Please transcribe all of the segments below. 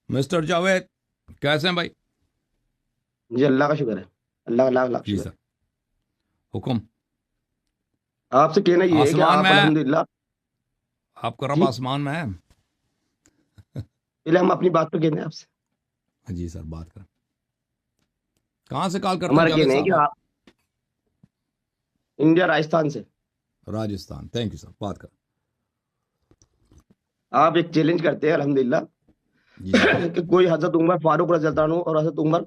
Mister Javed کیسے ہیں بھائی؟ جی اللہ کا شکر ہے، اللہ کا لاکھ لاکھ جی شکر سر، ہے۔ حکم آپ سے کہنا یہ ہے کہ آسمان آپ میں ہے، الحمدللہ آپ کا رب جی آسمان میں ہے؟ پہلے ہم اپنی بات پہ کہنا ہے آپ سے۔ جی سر، بات کریں۔ کہاں سے کال کرتے ہیں ہمارا جاوید کہنا ہے صاحب کہ آپ؟ آپ انڈیا راجستھان سے راجستھان، تھینک یو سر، بات کریں۔ آپ ایک چیلنج کرتے ہیں الحمدللہ جی سر، کہ کوئی حضرت عمر فاروق رضی اللہ عنہ اور حضرت عمر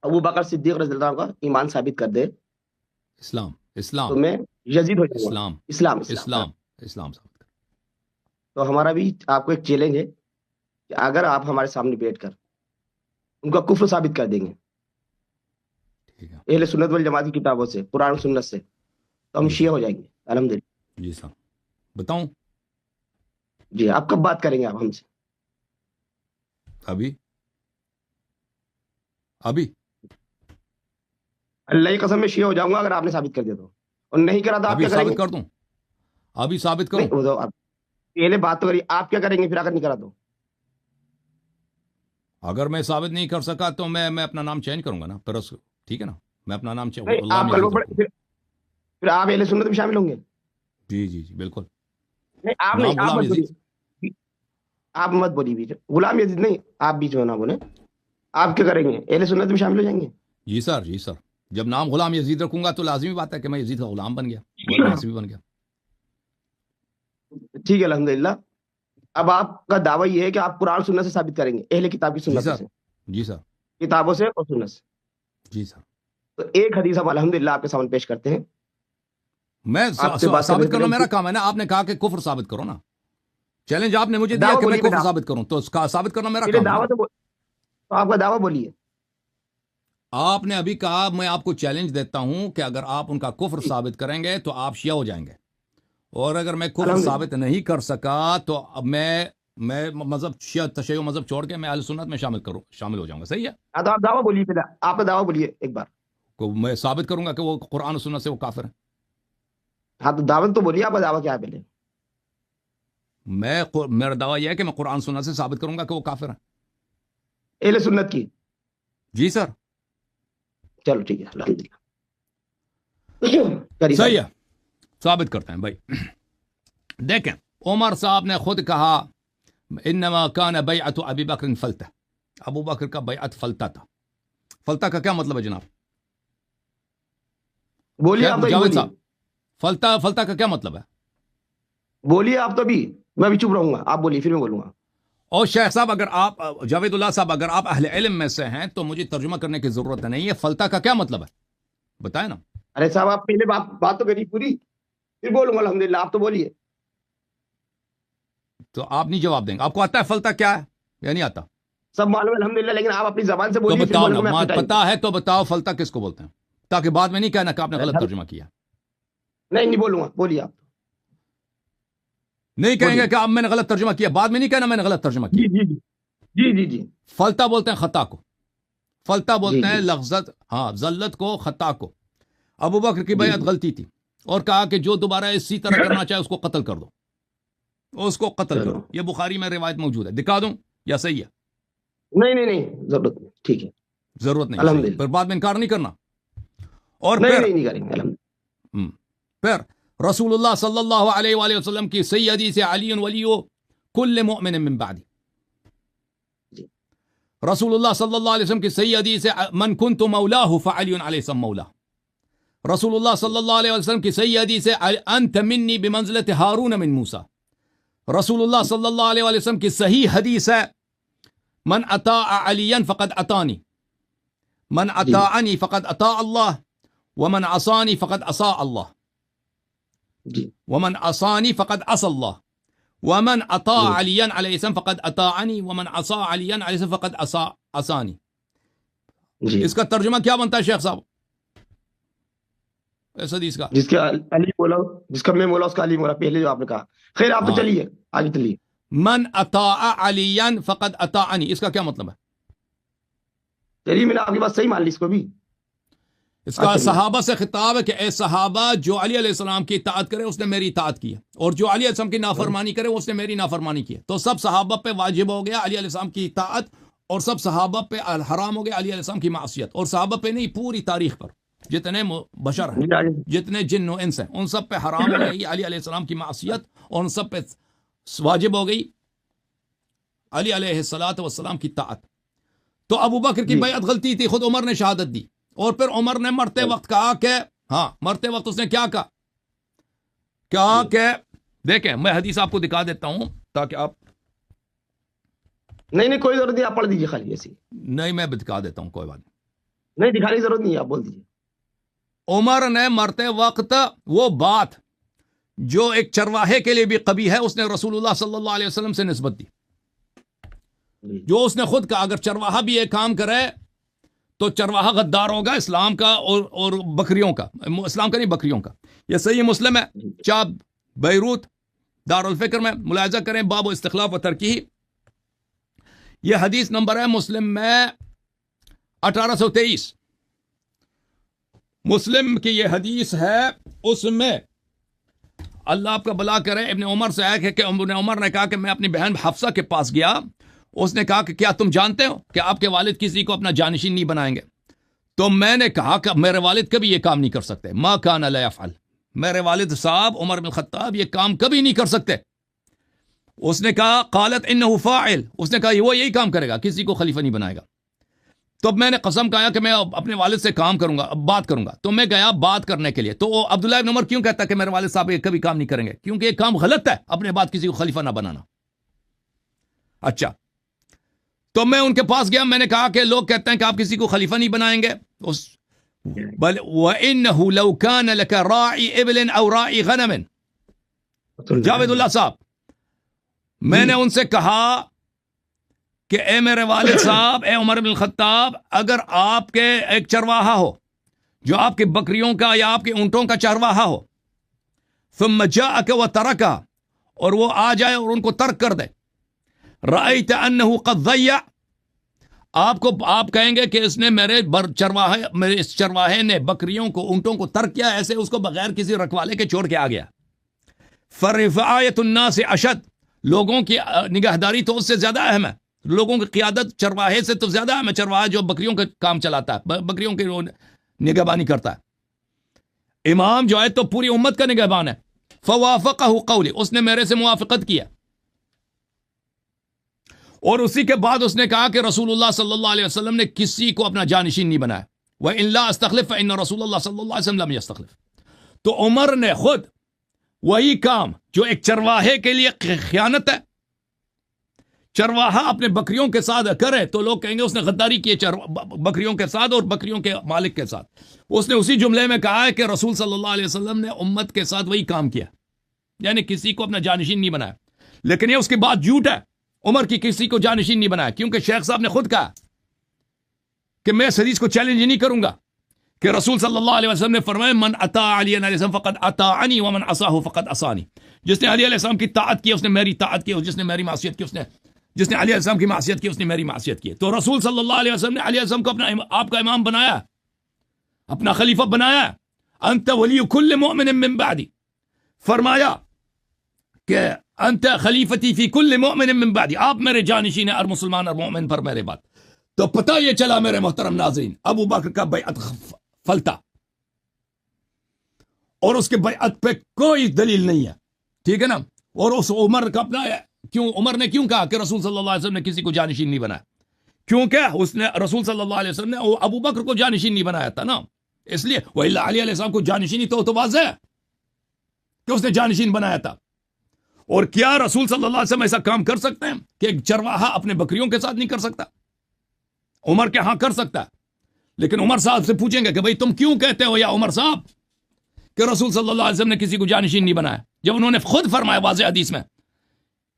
ابو بکر صدیق رضی اللہ عنہ کا ایمان ثابت کر دے اسلام اسلام تو میں یزید ہو جاؤں گا۔ اسلام اسلام اسلام اسلام اسلام ثابت کریں۔ تو ہمارا بھی آپ کو ایک چیلنج ہے کہ اگر آپ ہمارے سامنے بیٹھ کر ان کا کفر ثابت کر دیں گے ٹھیک ہے، اہل سنت والجماعت کی کتابوں سے، قرآن و سنت سے، تو ہم جی شیعہ سر، ہو جائیں گے الحمدللہ۔ جی سر، بتاؤں؟ جی آپ کب بات کریں گے آپ ہم سے؟ ابھی ابھی اللہ کی قسم میں شیعہ ہو جاؤں گا اگر آپ نے ثابت کر دیا تو، اور نہیں کرا تو آپ ابھی کیا کریں گے؟ ثابت کر دوں؟ ابھی ثابت کروں؟ نہیں وہ تو آپ پہلے بات تو کریے، آپ کیا کریں گے پھر اگر نہیں کرا تو؟ اگر میں ثابت نہیں کر سکا تو میں اپنا نام چینج کروں گا نا، ٹھیک ہے نا، میں اپنا نام نہیں غلام آپ کلمہ یزید پڑھ رکھوں گا۔ پھر آپ اہل سنت میں شامل ہوں گے؟ جی جی جی بالکل، نہیں آپ نہیں، نام آپ غلام مت یزید۔ بولیے، آپ مت بولیے بیچ میں۔ غلام یزید نہیں، آپ بیچ میں نہ بولیں۔ آپ کیا کریں گے؟ اہل سنت میں شامل ہو جائیں گے؟ جی سر، جی سر، جب نام غلام یزید رکھوں گا تو لازمی بات ہے کہ میں یزید کا غلام بن گیا، ناصبی بن گیا۔ ٹھیک ہے الحمدللہ۔ اب آپ کا دعویٰ یہ ہے کہ آپ قرآن سنت سے ثابت کریں گے، اہل کتاب کی جی سنتوں سر، سے، جی سر، کتابوں سے اور سنت سے۔ جی سر، تو ایک حدیث ہم الحمدللہ آپ کے سامنے پیش کرتے ہیں۔ میں آپ سے بات کرنے سے ثابت کرنا پہلے میرا کام ہے نا، آپ نے کہا کہ کفر ثابت کرو نا، چیلنج آپ نے مجھے دیا دعویٰ کہ میں بولیے، کفر پہلے ثابت کروں، تو اس کا ثابت کرنا میرا پہلے کام ہے نا۔ دعویٰ تو آپ کا دعویٰ بولیے۔ آپ نے ابھی کہا میں آپ کو چیلنج دیتا ہوں کہ اگر آپ ان کا کفر جی ثابت کریں گے تو آپ شیعہ ہو جائیں گے، اور اگر میں کفر الحمدللہ۔ ثابت نہیں کر سکا تو اب میں مذہب شیعہ تشیع مذہب چھوڑ کے میں اہل سنت میں شامل ہو جاؤں گا، صحیح ہے؟ ہاں تو آپ دعویٰ بولیے، پہلے آپ کا دعویٰ بولیے ایک بار۔ میں ثابت کروں گا کہ وہ قرآن و سنت سے وہ کافر ہے۔ ہاں تو دعوت تو بولیے، آپ کا دعویٰ کیا ہے پہلے؟ میرا دعویٰ یہ ہے کہ میں قرآن سنت سے ثابت کروں گا کہ وہ کافر ہے۔ اہل سنت کی؟ جی سر، چلو ٹھیک ہے الحمدللہ، کری صحیح ثابت۔ ہے، ثابت کرتے ہیں بھائی۔ دیکھیں، عمر صاحب نے خود کہا انما کان بیعت ابی بکر فلتہ، ابو بکر کا بیعت فلتہ تھا۔ فلتہ کا کیا مطلب ہے جناب؟ بولیے آپ تو، جاوید بولیے صاحب، فلتہ کا کیا مطلب ہے؟ بولیے آپ تو، بھی میں بھی چپ رہوں گا، آپ بولیے پھر میں بولوں گا۔ اور شیخ صاحب، اگر آپ جاوید اللہ صاحب اگر آپ اہل علم میں سے ہیں تو مجھے ترجمہ کرنے کی ضرورت نہیں ہے، فلتہ کا کیا مطلب ہے بتائیں نا۔ ارے صاحب آپ پہلے بات تو کریے پوری، پھر بولوں گا الحمدللہ، آپ تو بولیے۔ تو آپ نہیں جواب دیں گے؟ آپ کو آتا ہے فلتہ کیا ہے یا نہیں آتا؟ سب معلوم ہے الحمدللہ، لیکن آپ اپنی زبان سے تو بولیے، پھر بتاؤ بولوں گا میں نا، اپنی ٹائم پتا ہے تو بتاؤ فلتہ کس کو بولتے ہیں، تاکہ بعد میں نہیں کہنا کہ آپ نے غلط پہ۔ ترجمہ کیا۔ نہیں بولوں گا، بولیے آپ۔ نہیں کہیں گے بولیے کہ اب میں نے غلط ترجمہ کیا، بعد میں نہیں کہنا میں نے غلط ترجمہ جی کیا۔ جی جی جی جی جی فلتہ بولتے ہیں خطا کو، فلتہ جی بولتے ہیں جی لغزت، ہاں ذلت کو، خطا کو۔ ابو بکر کی جی بیعت جی غلطی تھی، اور کہا کہ جو دوبارہ اسی طرح کرنا چاہے اس کو قتل کر دو، اس کو قتل چلو، کرو۔ یہ بخاری میں روایت موجود ہے، دکھا دوں یا صحیح ہے؟ نہیں ضرورت نہیں، ٹھیک ہے ضرورت نہیں، صحیح ہے، الحمدللہ۔ پھر بعد میں انکار نہیں کرنا۔ اور نہیں کریں گے الحمدللہ۔ پھر رسول اللہ صلی اللہ علیہ وآلہ وسلم کی صحیح حدیث ہے، علی ولی کل مؤمن من بعدی۔ جی رسول اللہ صلی اللہ علیہ وسلم کی صحیح حدیث ہے، من کنت مولاه فعلی علیہ السلام مولاه۔ رسول اللہ صلی اللہ علیہ وسلم کی صحیح حدیث ہے، انت منی بمنزلت ہارون من موسیٰ۔ رسول اللہ صلی اللہ علیہ وسلم کی صحیح حدیث ہے، من اطاع علیا فقد اطانی، من جی اطاعنی فقد اطاع اللہ، ومن عصانی فقد عصا اللہ، جی ومن عصانی فقد عصى اللہ، ومن اطاع جی علیا علیہ السلام فقد اطاعنی، ومن عصا علیا علیہ السلام فقد عصانی۔ جی اس کا ترجمہ کیا بنتا ہے شیخ صاحب اس حدیث کا؟ جس کا علی مولا، جس کا میں مولا اس کا علی مولا، پہلے جو آپ نے کہا۔ خیر آپ تو ہاں، چلیے آگے چلیے۔ من اطاع علیا فقد اطاعنی، اس کا کیا مطلب ہے؟ چلیے میں نے آپ کی بات صحیح مان لی اس کو بھی۔ اس کا اچھا، صحابہ سے خطاب ہے کہ اے صحابہ، جو علی علیہ السلام کی اطاعت کرے اس نے میری اطاعت کی ہے، اور جو علی علیہ السلام کی نافرمانی کرے اس نے میری نافرمانی کی ہے۔ تو سب صحابہ پہ واجب ہو گیا علی علیہ السلام کی اطاعت، اور سب صحابہ پہ حرام ہو گیا علی علیہ السلام کی معصیت، اور صحابہ پہ نہیں، پوری تاریخ پر جتنے بشر ہیں، جی، آگے۔ جتنے جن و انس ہیں، ان سب پہ حرام ہو گئی علی علیہ السلام کی معصیت، اور ان سب پہ واجب ہو گئی علی علیہ السلام کی طاعت۔ تو ابو بکر کی جی۔ بیعت غلطی تھی، خود عمر نے شہادت دی، اور پھر عمر نے مرتے وقت کہا کہ ہاں، مرتے وقت اس نے کیا کہا کہ دیکھیں، میں حدیث آپ کو دکھا دیتا ہوں تاکہ آپ، نہیں کوئی ضرورت نہیں، آپ پڑھ دیجیے خالی ایسی، نہیں میں دکھا دیتا ہوں، کوئی بات نہیں دکھانے کی ضرورت نہیں ہے، آپ بول دیجیے۔ نہیں۔ عمر نے مرتے وقت وہ بات جو ایک چرواہے کے لیے بھی قبیح ہے، اس نے رسول اللہ صلی اللہ علیہ وسلم سے نسبت دی، جی۔ جو اس نے خود کہا اگر چرواہا بھی ایک کام کرے تو چرواہا غدار ہوگا اسلام کا اور بکریوں کا، اسلام کا نہیں بکریوں کا۔ یہ صحیح مسلم ہے، چاپ بیروت دارالفکر میں ملاحظہ کریں، باب و استخلاف و ترکی، یہ حدیث نمبر ہے مسلم میں 1823، مسلم کی یہ حدیث ہے، اس میں اللہ آپ کا بلا کرے، ابن عمر سے آیا کہ ابن عمر نے کہا کہ میں اپنی بہن حفصہ کے پاس گیا، اس نے کہا کہ کیا تم جانتے ہو کہ آپ کے والد کسی کو اپنا جانشین نہیں بنائیں گے؟ تو میں نے کہا کہ میرے والد کبھی یہ کام نہیں کر سکتے، ما کان لا یفعل، میرے والد صاحب عمر بن الخطاب یہ کام کبھی نہیں کر سکتے۔ اس نے کہا قالت انه فاعل، اس نے کہا وہ یہی کام کرے گا، کسی کو خلیفہ نہیں بنائے گا۔ تو میں نے قسم کھایا کہ میں اپنے والد سے کام کروں گا، بات کروں گا، تو میں گیا بات کرنے کے لیے۔ تو وہ عبداللہ بن عمر کیوں کہتا کہ میرے والد صاحب یہ کبھی کام نہیں کریں گے؟ کیونکہ یہ کام غلط ہے، اپنے بعد کسی کو خلیفہ نہ بنانا۔ اچھا، تو میں ان کے پاس گیا، میں نے کہا کہ لوگ کہتے ہیں کہ آپ کسی کو خلیفہ نہیں بنائیں گے، بل وَإِنَّهُ لَوْ كَانَ لَكَ رَاعِي إِبْلٍ أَوْ رَاعِي غَنَمٍ، جاوید اللہ صاحب، میں نے ان سے کہا کہ اے میرے والد صاحب، اے عمر بن الخطاب، اگر آپ کے ایک چرواہا ہو جو آپ کی بکریوں کا یا آپ کے اونٹوں کا چرواہا ہو، ثم جاءك وتركها، اور وہ آ جائے اور ان کو ترک کر دے، رأيت أنه قد ضيع، آپ کہیں گے کہ اس نے میرے اس چرواہے نے بکریوں کو اونٹوں کو ترک کیا، ایسے اس کو بغیر کسی رکھوالے کے چھوڑ کے آ گیا۔ فرفعایت الناس اشد، لوگوں کی نگہداری تو اس سے زیادہ اہم ہے، لوگوں کی قیادت چرواہے سے تو زیادہ اہم ہے، چرواہا جو بکریوں کا کام چلاتا ہے، بکریوں کی نگہبانی کرتا ہے، امام جو ہے تو پوری امت کا نگہبان ہے۔ فوافقہ قولی، اس نے میرے سے موافقت کیا، اور اسی کے بعد اس نے کہا کہ رسول اللہ صلی اللہ علیہ وسلم نے کسی کو اپنا جانشین نہیں بنایا، وَإِن لَا أَسْتَخْلِفْ فَإِنَّ رسول اللہ صلی اللہ علیہ وسلم لم يستخلف۔ تو عمر نے خود وہی کام جو ایک چرواہے کے لیے خیانت ہے، چرواہا اپنے بکریوں کے ساتھ کرے تو لوگ کہیں گے اس نے غداری کی بکریوں کے ساتھ اور بکریوں کے مالک کے ساتھ، اس نے اسی جملے میں کہا ہے کہ رسول صلی اللہ علیہ وسلم نے امت کے ساتھ وہی کام کیا، یعنی کسی کو اپنا جانشین نہیں بنایا۔ لیکن یہ اس کی بات جھوٹ ہے، عمر کی کسی کو جانشین نہیں بنایا، کیونکہ شیخ صاحب نے خود کہا کہ میں اس حدیث کو چیلنج نہیں کروں گا کہ رسول صلی اللہ علیہ وسلم نے فرمایا من اطاع علی علیہ السلام فقد اطاعنی ومن عصاه فقد عصانی، جس نے علی علیہ السلام کی طاعت کی اس نے میری طاعت کی، اور جس نے میری معصیت کی جس نے علی علیہ السلام کی معصیت کی اس نے میری معصیت کی۔ تو رسول صلی اللہ علیہ وسلم نے علی علیہ السلام کو آپ کا امام بنایا، اپنا خلیفہ بنایا، انت ولی کل مؤمن من بعدی، فرمایا کہ انت خلیفتی فی کل مؤمن من بعدی، آپ میرے جانشین ہیں ہر مسلمان اور مومن پر میرے بعد۔ تو پتہ یہ چلا میرے محترم ناظرین، ابو بکر کا بیعت فلتا، اور اس کے بیعت پہ کوئی دلیل نہیں ہے، ٹھیک ہے نا۔ اور اس عمر کا اپنا عمر نے کیوں کہا کہ رسول صلی اللہ علیہ وسلم نے کسی کو جانشین نہیں بنایا؟ کیونکہ اس نے رسول صلی اللہ علیہ وسلم نے ابو بکر کو جانشین نہیں بنایا تھا نا، اس لیے وَإِلَّا علی علیہ السلام کو جانشینی تو واضح ہے کہ اس نے جانشین بنایا تھا۔ اور کیا رسول صلی اللہ علیہ وسلم ایسا کام کر سکتے ہیں کہ ایک چرواہا اپنے بکریوں کے ساتھ نہیں کر سکتا؟ عمر کے ہاں کر سکتا ہے، لیکن عمر صاحب سے پوچھیں گے کہ بھئی تم کیوں کہتے ہو یا عمر صاحب کہ رسول صلی اللہ علیہ وسلم نے کسی کو جانشین نہیں بنایا، جب انہوں نے خود فرمایا واضح حدیث میں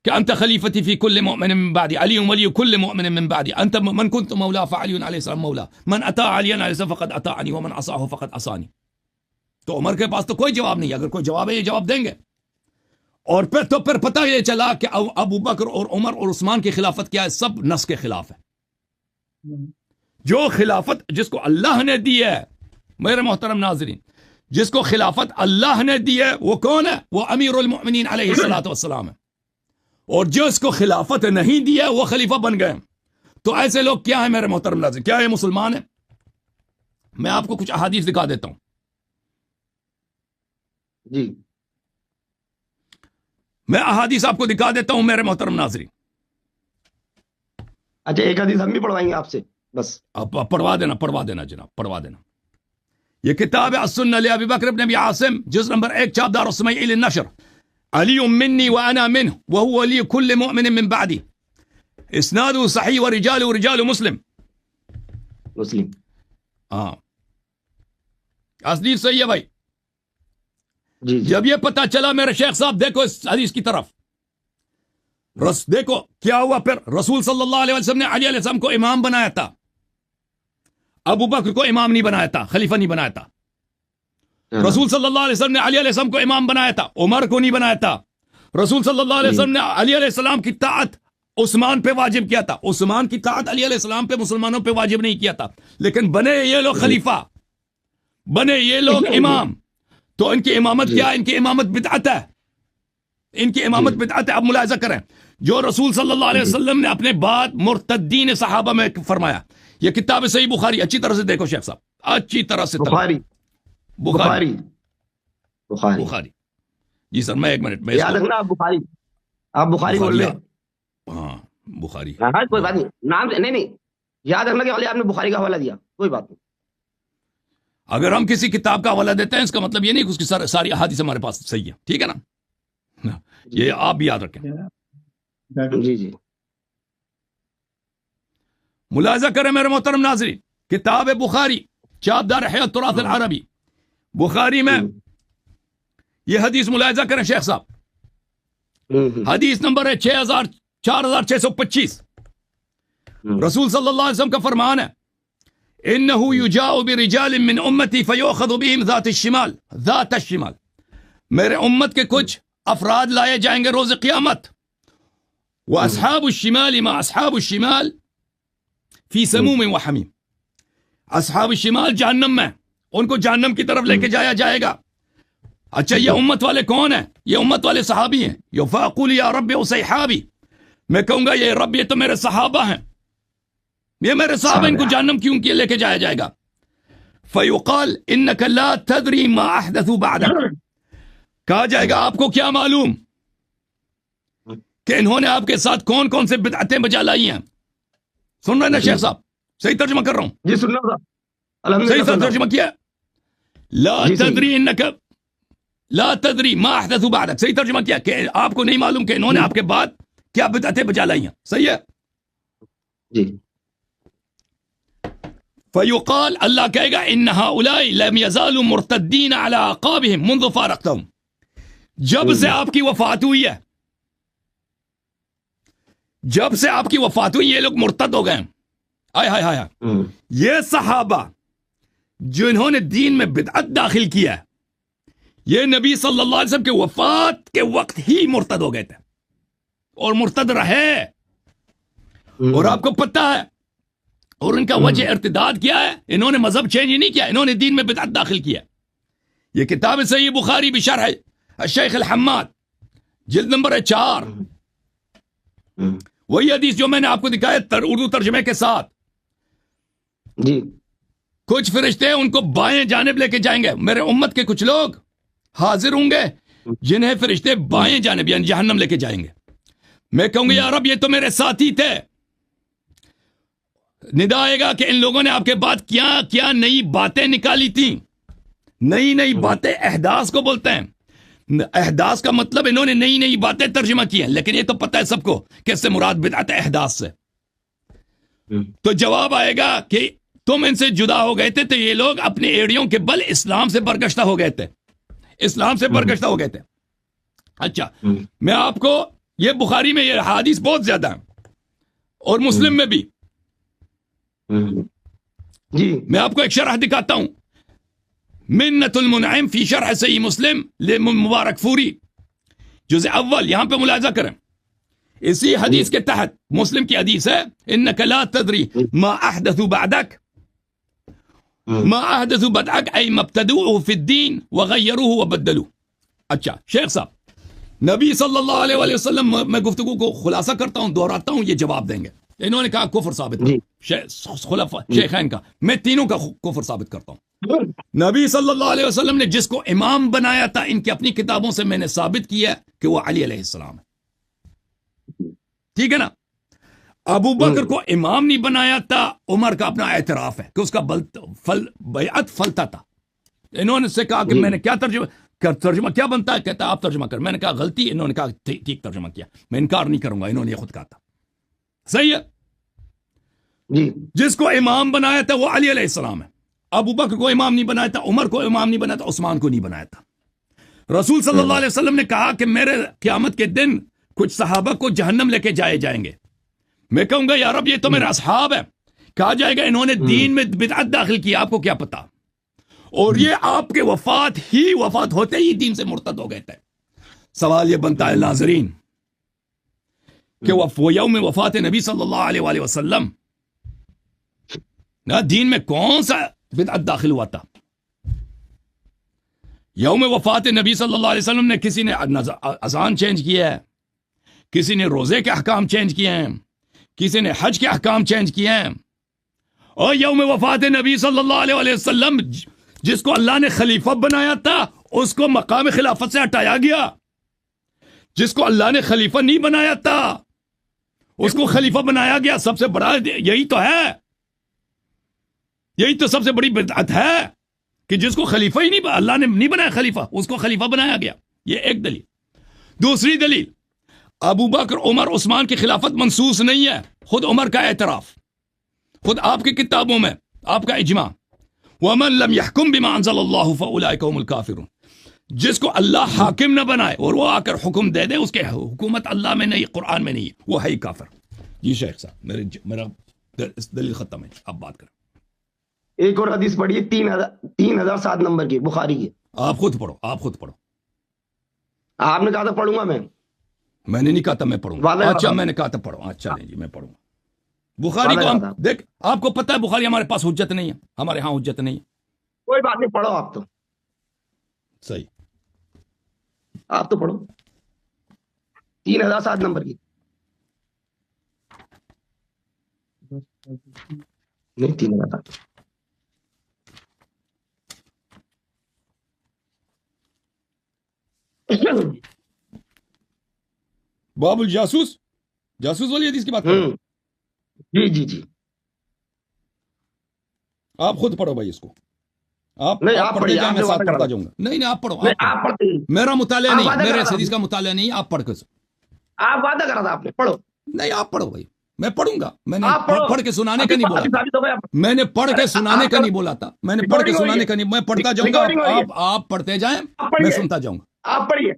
کہ انت خلیفتی فی کل مؤمن من بعدی، علی ولی کل مؤمن من بعدی، انت من کنت مولا فعلی علیہ السلام مولا، من اطاع علی علیہ السلام فقد اطاعنی ومن عصاه فقد عصانی۔ تو عمر کے پاس تو کوئی جواب نہیں، اگر کوئی جواب ہے یہ جواب دیں گے۔ اور پھر پتہ یہ چلا کہ ابو بکر اور عمر اور عثمان کی خلافت کیا ہے، سب نص کے خلاف ہے۔ جو خلافت جس کو اللہ نے دی ہے میرے محترم ناظرین، جس کو خلافت اللہ نے دی ہے وہ کون ہے؟ وہ امیر المؤمنین علیہ الصلوۃ والسلام ہے، اور جس کو خلافت نہیں دی ہے وہ خلیفہ بن گئے۔ تو ایسے لوگ کیا ہیں میرے محترم ناظرین؟ کیا یہ مسلمان ہیں؟ میں آپ کو کچھ احادیث دکھا دیتا ہوں۔ جی میں احادیث آپ کو دکھا دیتا ہوں میرے محترم ناظرین۔ اچھا، ایک حدیث ہم بھی پڑھوائیں گے آپ سے، بس آپ پڑھوا دینا جناب، پڑھوا دینا۔ یہ کتاب ہے السنہ لابی بکر بن ابی عاصم، جز نمبر 1، چاپ دار السمیع للنشر۔ علی منی وانا منہ وهو ولی کل مؤمن من بعدی، اسناد صحیح ورجال رجال مسلم۔ مسلم، ہاں اصلی صحیح ہے بھائی۔ جی جی جب یہ پتہ چلا میرے شیخ صاحب، دیکھو اس حدیث کی طرف، دیکھو کیا ہوا پھر۔ رسول صلی اللہ علیہ وسلم نے علی علیہ السلام کو امام بنایا تھا، ابو بکر کو امام نہیں بنایا تھا، خلیفہ نہیں بنایا تھا۔ رسول صلی اللہ علیہ وسلم نے علی علیہ السلام کو امام بنایا تھا، عمر کو نہیں بنایا تھا۔ رسول صلی اللہ علیہ وسلم نے علی علیہ السلام کی طاعت عثمان پہ واجب کیا تھا، عثمان کی طاعت علی علیہ السلام پہ مسلمانوں پہ واجب نہیں کیا تھا، لیکن بنے یہ لوگ خلیفہ، بنے یہ لوگ امام۔ تو ان کی امامت کیا ہے؟ ان کی امامت بدعت ہے، ان کی امامت بدعت ہے۔ اب ملاحظہ کریں، جو رسول صلی اللہ علیہ وسلم نے اپنے بعد مرتدین صحابہ میں فرمایا، یہ کتاب صحیح بخاری، اچھی طرح سے دیکھو شیخ صاحب، اچھی طرح سے بخاری بخاری بخاری بخاری۔ جی سر، میں ایک منٹ میں یاد رکھنا، آپ بخاری بول رہے ہیں۔ ہاں بخاری، ہاں کوئی بات نہیں، نام نہیں یاد رکھنا کہ آپ نے بخاری کا حوالہ دیا، کوئی بات نہیں۔ اگر ہم کسی کتاب کا حوالہ دیتے ہیں اس کا مطلب یہ نہیں کہ اس کی ساری احادیث ہمارے پاس صحیح ہے، ٹھیک ہے نا؟ یہ آپ بھی یاد رکھیں۔ جی جی ملاحظہ کریں میرے محترم ناظرین، کتاب بخاری، چاپ دار احیاء التراث العربی، بخاری میں یہ حدیث ملاحظہ کریں شیخ صاحب، حدیث نمبر ہے 4625۔ رسول صلی اللہ علیہ وسلم کا فرمان ہے، انه یجاء برجال من امتی فیؤخذ بهم ذات الشمال، میرے امت کے کچھ افراد لائے جائیں گے روز قیامت، واصحاب الشمال ما اصحاب الشمال فی سموم وحمیم، اصحاب الشمال جہنم میں، ان کو جہنم کی طرف لے کے جایا جائے گا۔ اچھا یہ امت والے کون ہیں؟ یہ امت والے صحابی ہیں۔ فاقول یا رب صحابی، میں کہوں گا یہ رب، یہ تو میرے صحابہ ہیں، یہ میرے صحابہ، ان کو جہنم کیوں لے کے جایا جائے گا؟ فیقال انک لا تدری ما احدثوا بعدک، کہا جائے گا آپ کو کیا معلوم کہ انہوں نے آپ کے ساتھ کون کون سے بدعتیں بجا لائی ہیں۔ سن رہے نا شیخ صاحب؟ صحیح ترجمہ کر رہا ہوں؟ جی سن رہا تھا، صحیح ترجمہ کیا؟ لا تدری انک لا تدری ما احدثوا بعدک، صحیح ترجمہ کیا کہ آپ کو نہیں معلوم کہ انہوں نے آپ کے بعد کیا بدعتیں بجا لائی ہیں، صحیح ہے؟ جی فیقال، اللہ کہے گا ان هؤلاء لم يزالوا مرتدین على اعقابهم منذ فارقتهم، جب سے آپ کی وفات ہوئی ہے، جب سے آپ کی وفات ہوئی یہ لوگ مرتد ہو گئے ہیں۔ آئے ہائے ہائے، یہ صحابہ جنہوں نے دین میں بدعت داخل کیا ہے، یہ نبی صلی اللہ علیہ وسلم کے وفات کے وقت ہی مرتد ہو گئے تھے اور مرتد رہے، اور آپ کو پتہ ہے، اور ان کا وجہ ارتداد کیا ہے؟ انہوں نے مذہب چینج نہیں کیا، انہوں نے دین میں بدعت داخل کیا۔ یہ کتاب صحیح بخاری بشرح الشیخ الحماد، جلد نمبر 4، وہی حدیث جو میں نے آپ کو دکھایا اردو ترجمے کے ساتھ۔ جی کچھ فرشتے ان کو بائیں جانب لے کے جائیں گے، میرے امت کے کچھ لوگ حاضر ہوں گے جنہیں فرشتے بائیں جانب یعنی جہنم لے کے جائیں گے۔ میں کہوں گا یا رب یہ تو میرے ساتھی تھے، ندا آئے گا کہ ان لوگوں نے آپ کے بعد کیا کیا نئی باتیں نکالی تھیں۔ نئی باتیں احداث کو بولتے ہیں، احداث کا مطلب انہوں نے نئی باتیں ترجمہ کی ہیں، لیکن یہ تو پتہ ہے سب کو کہ اس سے مراد بدعت احداث سے۔ تو جواب آئے گا کہ تم ان سے جدا ہو گئے تھے تو یہ لوگ اپنے ایڑیوں کے بل اسلام سے برگشتہ ہو گئے تھے، اسلام سے برگشتہ ہو گئے تھے۔ اچھا میں آپ کو یہ بخاری میں یہ حدیث بہت زیادہ ہیں اور مسلم میں بھی، جی میں آپ کو ایک شرح دکھاتا ہوں، منت المنعم فی شرح صحیح مسلم مبارک فوری، جزء اول، یہاں پہ ملاحظہ کریں، اسی حدیث کے تحت مسلم کی حدیث ہے انک لا تدری ما احدثوا بعدک، ما احدثوا بدعك اي ما ابتدعوه في الدين وغيروه وبدلوه. اچھا شیخ صاحب، نبی صلی اللہ علیہ وآلہ وسلم، میں گفتگو کو خلاصہ کرتا ہوں، دہراتا ہوں، یہ جواب دیں گے. انہوں نے کہا کفر ثابت خلفاء شیخین کا، میں تینوں کا کفر ثابت کرتا ہوں. نبی صلی اللہ علیہ وسلم نے جس کو امام بنایا تھا، ان کی اپنی کتابوں سے میں نے ثابت کیا کہ وہ علی علیہ السلام ہے. ٹھیک ہے نا. ابو بکر کو امام نہیں بنایا تھا، عمر کا اپنا اعتراف ہے کہ اس کا بیعت فلتا تھا. انہوں نے سے کہا کہ میں نے کیا ترجمہ کیا بنتا ہے، کہتا ہے آپ ترجمہ کر. میں نے کہا غلطی، انہوں نے کہا ٹھیک ترجمہ کیا، میں انکار نہیں کروں گا، انہوں نے یہ خود کہا تھا. صحیح ہے جی. جس کو امام بنایا تھا وہ علی علیہ السلام ہے. ابو بکر کو امام نہیں بنایا تھا، عمر کو امام نہیں بنایا تھا، عثمان کو نہیں بنایا تھا. رسول صلی اللہ علیہ وسلم نے کہا کہ میرے قیامت کے دن کچھ صحابہ کو جہنم لے کے جائے جائیں گے. میں کہوں گا یا رب یہ تو میرے اصحاب ہے. کہا جائے گا انہوں نے دین میں بدعت داخل کی، آپ کو کیا پتا، اور یہ آپ کے وفات ہوتے ہی دین سے مرتد ہو گئے تھے. سوال یہ بنتا ہے ناظرین کہ وہ یوم وفات نبی صلی اللہ علیہ وآلہ وسلم نہ دین میں کون سا بدعت داخل ہوا تھا؟ یوم وفات نبی صلی اللہ علیہ وسلم نے کسی نے اذان چینج کیا ہے، کسی نے روزے کے احکام چینج کیے ہیں، کسی نے حج کے احکام چینج کیے ہیں. اور یوم وفات نبی صلی اللہ علیہ وآلہ وسلم جس کو اللہ نے خلیفہ بنایا تھا اس کو مقام خلافت سے ہٹایا گیا. جس کو اللہ نے خلیفہ نہیں بنایا تھا اس کو خلیفہ بنایا گیا. سب سے بڑا یہی تو ہے، یہی تو سب سے بڑی بدعت ہے کہ جس کو خلیفہ ہی نہیں، اللہ نے نہیں بنایا خلیفہ، اس کو خلیفہ بنایا گیا. یہ ایک دلیل. دوسری دلیل، ابو بکر عمر عثمان کی خلافت منصوص نہیں ہے. خود عمر کا اعتراف، خود آپ کی کتابوں میں آپ کا اجماع، وَمَن لَمْ يَحْكُمْ بِمَا أَنزَلَ اللَّهُ فَأُولَٰئِكَ هُمُ الْكَافِرُونَ. جس کو اللہ حاکم نہ بنائے اور وہ آ کر حکم دے دے، اس کے حکومت اللہ میں نہیں، قرآن میں نہیں، وہ ہے ہی کافر. جی شیخ صاحب میرا دلیل ختم ہے، آپ بات کریں. ایک اور حدیث پڑھیے 3007 نمبر کی، بخاری کی. آپ خود پڑھو، آپ خود پڑھو. آپ نے کہا تھا پڑھوں گا میں نے نہیں کہا تھا میں پڑھوں گا. اچھا میں نے کہا تھا پڑھو. اچھا نہیں جی میں پڑھوں گا. بخاری کو ہم دیکھ، آپ کو پتہ ہے بخاری ہمارے پاس حجت نہیں ہے، ہمارے ہاں حجت نہیں ہے. کوئی بات نہیں، پڑھو آپ تو. صحیح، آپ تو پڑھو 3007 نمبر کی. نہیں 3007. باب الجاسوس، جاسوس والی حدیث کی بات کریں. جی جی جی. آپ خود پڑھو بھائی اس کو. آپ پڑھتے پڑھتے جائیں، میں ساتھ پڑھتا جاؤں گا. نہیں آپ پڑھو. میرا مطالعہ نہیں، میرے اس حدیث کا مطالعہ نہیں. آپ پڑھ کر آپ وعدہ کرا تھا آپ نے، پڑھو. نہیں آپ پڑھو بھائی، میں پڑھوں گا. میں نے پڑھ کے سنانے کا نہیں بولا، میں نے پڑھ کے سنانے کا نہیں بولا تھا، میں نے پڑھ کے سنانے کا نہیں. میں پڑھتا جاؤں گا، آپ پڑھتے جائیں، میں سنتا جاؤں گا. آپ پڑھیے،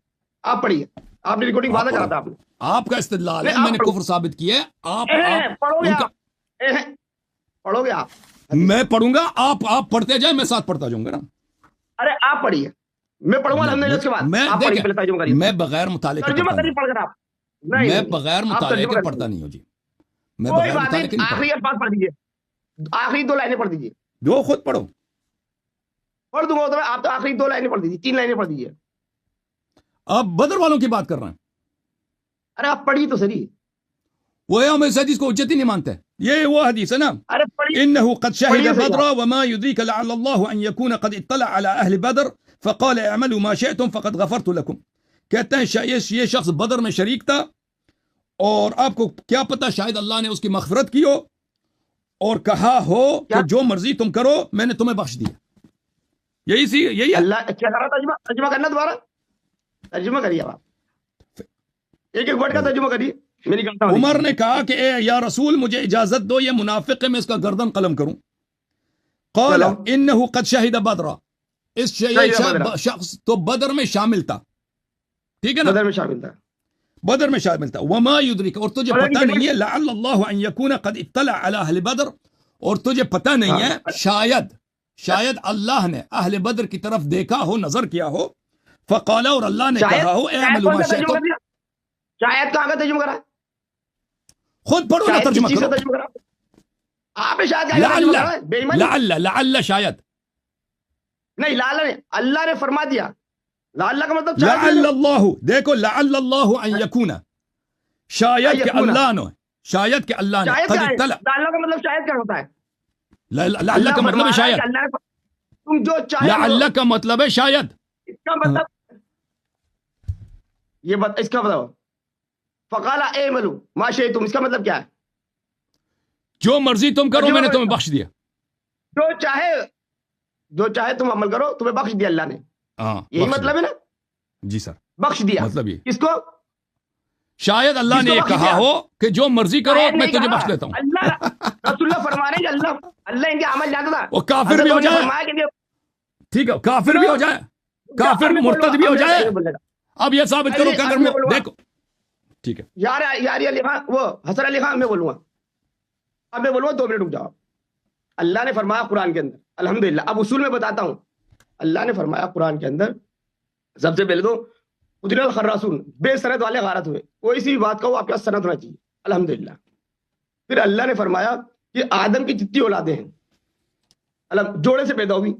آپ پڑھیے. آپ نے ریکارڈنگ وعدہ کرا تھا آپ نے. آپ کا استدلال ہے، میں نے کفر ثابت کیا ہے. آپ پڑھو گے، آپ میں پڑھوں گا، آپ پڑھتے جائیں، میں ساتھ پڑھتا جاؤں گا نا. ارے آپ پڑھیے، میں پڑھوں گا الحمدللہ. اس کے بعد میں بغیر مطالعے کے میں بغیر مطالعے کے پڑھتا نہیں ہوں جی. میں بغیر مطالعے کے نہیں. آخری الفاظ پڑھ دیجیے، آخری 2 لائنیں پڑھ دیجیے. جو خود پڑھو. پڑھ دوں گا آپ تو آخری 2 لائنیں پڑھ دیجیے، 3 لائنیں پڑھ دیجیے. آپ بدر والوں کی بات کر رہے ہیں. ارے آپ پڑھیے تو صحیح. وہ ہم اس حدیث کو حجت ہی نہیں مانتے. یہ وہ حدیث ہے نا، انه قد شهد بدر وما يدريك لعل الله ان يكون قد اطلع على اهل بدر فقال اعملوا ما شئتم فقد غفرت لكم. کہتے ہیں یہ شخص بدر میں شریک تھا اور آپ کو کیا پتا شاید اللہ نے اس کی مغفرت کی ہو اور کہا ہو کہ جو مرضی تم کرو میں نے تمہیں بخش دیا. یہی اللہ کیا کر رہا تھا. ترجمہ کرنا دوبارہ، ترجمہ کریے آپ، ایک ورڈ کا ترجمہ کریے. عمر نے کہا کہ اے یا رسول مجھے اجازت دو، یہ منافق ہے، میں اس کا گردن قلم کروں. قال انه قد شهد بدر، اس شخص تو بدر میں شامل تھا. ٹھیک ہے نا، بدر میں شامل تھا. وما يدرك، اور تجھے پتہ نہیں ہے، لعل الله ان يكون قد اطلع على اهل بدر، اور تجھے پتہ نہیں ہے شاید اللہ نے اہل بدر کی طرف دیکھا ہو، نظر کیا ہو. فقال، اور اللہ نے کہا ہو اعملوا ما شئتم. شاید کہاں کا ترجمہ کرا؟ خود پڑھو نا ترجمہ کرو. آپ نے شاید کہا ہے بے ایمانی. لعل شاید. نہیں لعل نے اللہ نے فرما دیا. لعل کا مطلب لعل اللہ، دیکھو لعل اللہ ان یکون، شاید کہ اللہ نے، شاید کہ اللہ نے شاید قد کیا ہے؟ اطلع. لعل کا مطلب شاید کیا ہوتا ہے؟ لعل کا مطلب ہے شاید. تم جو چاہے لعل کا مطلب ہے شاید. اس کا مطلب یہ اس کا بتاؤ. فقال اعملوا ما شئتم، اس کا مطلب کیا ہے؟ جو مرضی تم کرو میں نے تمہیں بخش دیا. جو چاہے تم عمل کرو تمہیں بخش دیا اللہ نے. ہاں یہی مطلب ہے نا؟ جی سر، بخش دیا. مطلب یہ کس کو؟ شاید اللہ نے یہ کہا ہو کہ جو مرضی کرو میں تجھے بخش دیتا ہوں. اللہ رسول اللہ فرما رہے ہیں کہ اللہ ان کے عمل جانتا تھا. وہ کافر بھی ہو جائے، ٹھیک ہے کافر بھی ہو جائے، کافر مرتد بھی ہو جائے. اب یہ ثابت کرو کہ اگر میں دیکھو ٹھیک ہے یار علی خان، وہ حسن علی خان، میں بولوں گا اب، میں بولوں گا 2 منٹ رک جاؤ. اللہ نے فرمایا قرآن کے اندر، الحمدللہ اب اصول میں بتاتا ہوں. اللہ نے فرمایا قرآن کے اندر سب سے پہلے تو قدر الخراسون، بے سند والے غارت ہوئے. کوئی سی بھی بات کہو آپ کے پاس سند ہونا چاہیے، الحمدللہ. پھر اللہ نے فرمایا کہ آدم کی جتنی اولادیں ہیں جوڑے سے پیدا ہوئی.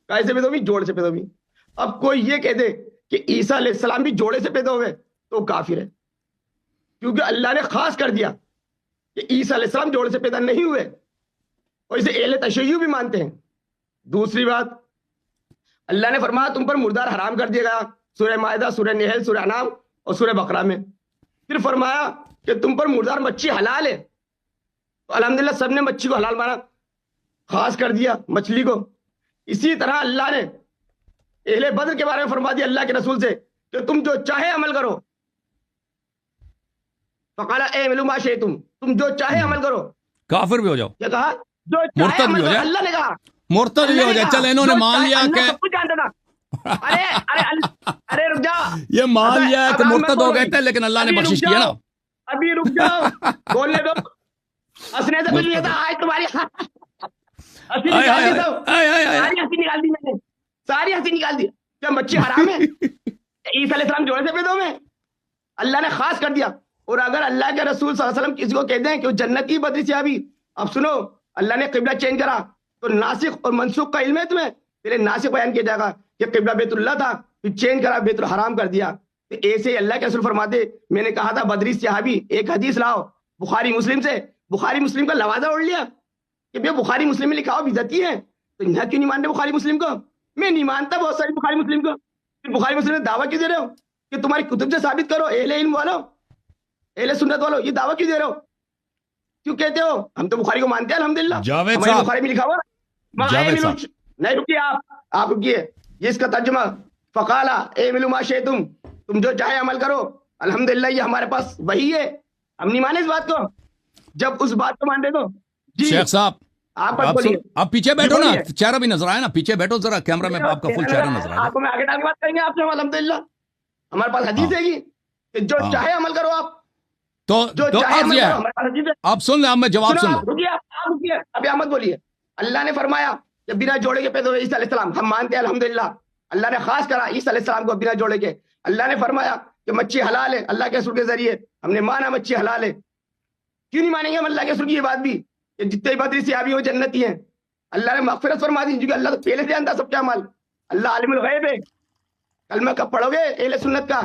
کیسے سے پیدا ہوئی؟ جوڑے سے پیدا ہوئی. اب کوئی یہ کہہ دے کہ عیسیٰ علیہ السلام بھی جوڑے سے پیدا ہوئے تو وہ کافر ہے، کیونکہ اللہ نے خاص کر دیا کہ عیسیٰ علیہ السلام جوڑے سے پیدا نہیں ہوئے، اور اسے اہل تشیع بھی مانتے ہیں. دوسری بات، اللہ نے فرمایا تم پر مردار حرام کر دیا گیا، سورہ مائدہ، سورہ نحل، سورہ انعام اور سورہ بقرہ میں. پھر فرمایا کہ تم پر مردار مچھی حلال ہے، تو الحمدللہ سب نے مچھی کو حلال مانا، خاص کر دیا مچھلی کو. اسی طرح اللہ نے اہل بدر کے بارے میں فرما دیا اللہ کے رسول سے کہ تم جو چاہے عمل کرو. فقال اعملوا ما شئتم، تم جو چاہے عمل کرو. کافر بھی ہو جاؤ، کیا کہا؟ جو چاہے مرتد عمل بھی ہو کرو. جائے، اللہ نے کہا مرتد بھی ہو جائے. چل انہوں نے مان لیا کہ سب کچھ جانتا تھا. ارے رک جا، یہ مان لیا کہ مرتد ہو گئے تھے، لیکن اللہ نے بخشش کیا نا. ابھی رک جاؤ، بولنے دو. ہنسنے سے کچھ نہیں تھا. آج تمہاری ساری ہنسی نکال دی میں نے، ساری ہنسی نکال دی. کیا مچھی حرام ہے؟ عیسیٰ علیہ السلام جوڑے سے پیدا ہوئے، اللہ نے خاص کر دیا. اور اگر اللہ کے رسول صلی اللہ علیہ وسلم کسی کو کہتے ہیں کہ وہ جنتی بدری سے ابھی، اب سنو، اللہ نے قبلہ چینج کرا تو ناسخ اور منسوخ کا علم ہے تمہیں؟ پہلے ناسخ بیان کیا جائے گا کہ قبلہ بیت اللہ تھا، پھر چینج کرا بیت الحرام کر دیا. تو ایسے اللہ کے رسول فرماتے، میں نے کہا تھا بدری صحابی ایک حدیث لاؤ بخاری مسلم سے، بخاری مسلم کا لوازہ اوڑھ لیا کہ بھئی بخاری مسلم میں لکھا ہو بدعتی ہے. تو یہاں کیوں نہیں مان رہے بخاری مسلم کو؟ میں نہیں مانتا بہت ساری بخاری مسلم کو. پھر بخاری مسلم میں دعویٰ کیوں دے رہے ہو کہ تمہاری کتب سے ثابت کرو؟ اہل علم والو، اہل سنت والو، یہ دعویٰ کیوں دے رہے ہو؟ کیوں کہتے ہو؟ ہم تو بخاری کو مانتے ہیں الحمدللہ، جاوید ہماری صاحب، بخاری میں لکھا ہوا. جاوید صاحب نہیں رکیے، آپ رکیے. یہ اس کا ترجمہ فقال اعملوا ما شئتم، تم جو چاہے عمل کرو. الحمدللہ یہ ہمارے پاس وہی ہے، ہم نہیں مانے اس بات کو. جب اس بات کو مان دے تو جی شیخ صاحب آپ بات بولیے. آپ پیچھے بیٹھو نا، چہرہ بھی نظر آئے نا، پیچھے بیٹھو ذرا، کیمرہ میں آپ کا فل چہرہ نظر آئے. آپ کو میں آگے ڈال کے بات کریں گے آپ سے. الحمدللہ ہمارے پاس حدیث ہے کہ جو چاہے عمل کرو. آپ تو عرض یہ ہے، آپ سن لیں، اب میں جواب سن لوں. رکیے ابھی احمد بولیے. اللہ نے فرمایا کہ بنا جوڑے کے پیدا ہوئے عیسیٰ علیہ السلام، ہم مانتے ہیں الحمدللہ. اللہ نے خاص کرا عیسیٰ علیہ السلام کو بنا جوڑے کے. اللہ نے فرمایا کہ مچھی حلال ہے اللہ کے رسول کے ذریعے، ہم نے مانا مچھی حلال ہے. کیوں نہیں مانیں گے ہم اللہ کے رسول کی یہ بات بھی کہ جتنے بدری صحابی وہ جنتی ہیں؟ اللہ نے مغفرت فرما دی، کیونکہ اللہ تو پہلے سے جانتا سب کے اعمال. اللہ عالم الغیب ہے. کلمہ کب پڑھو گے اہل سنت کا؟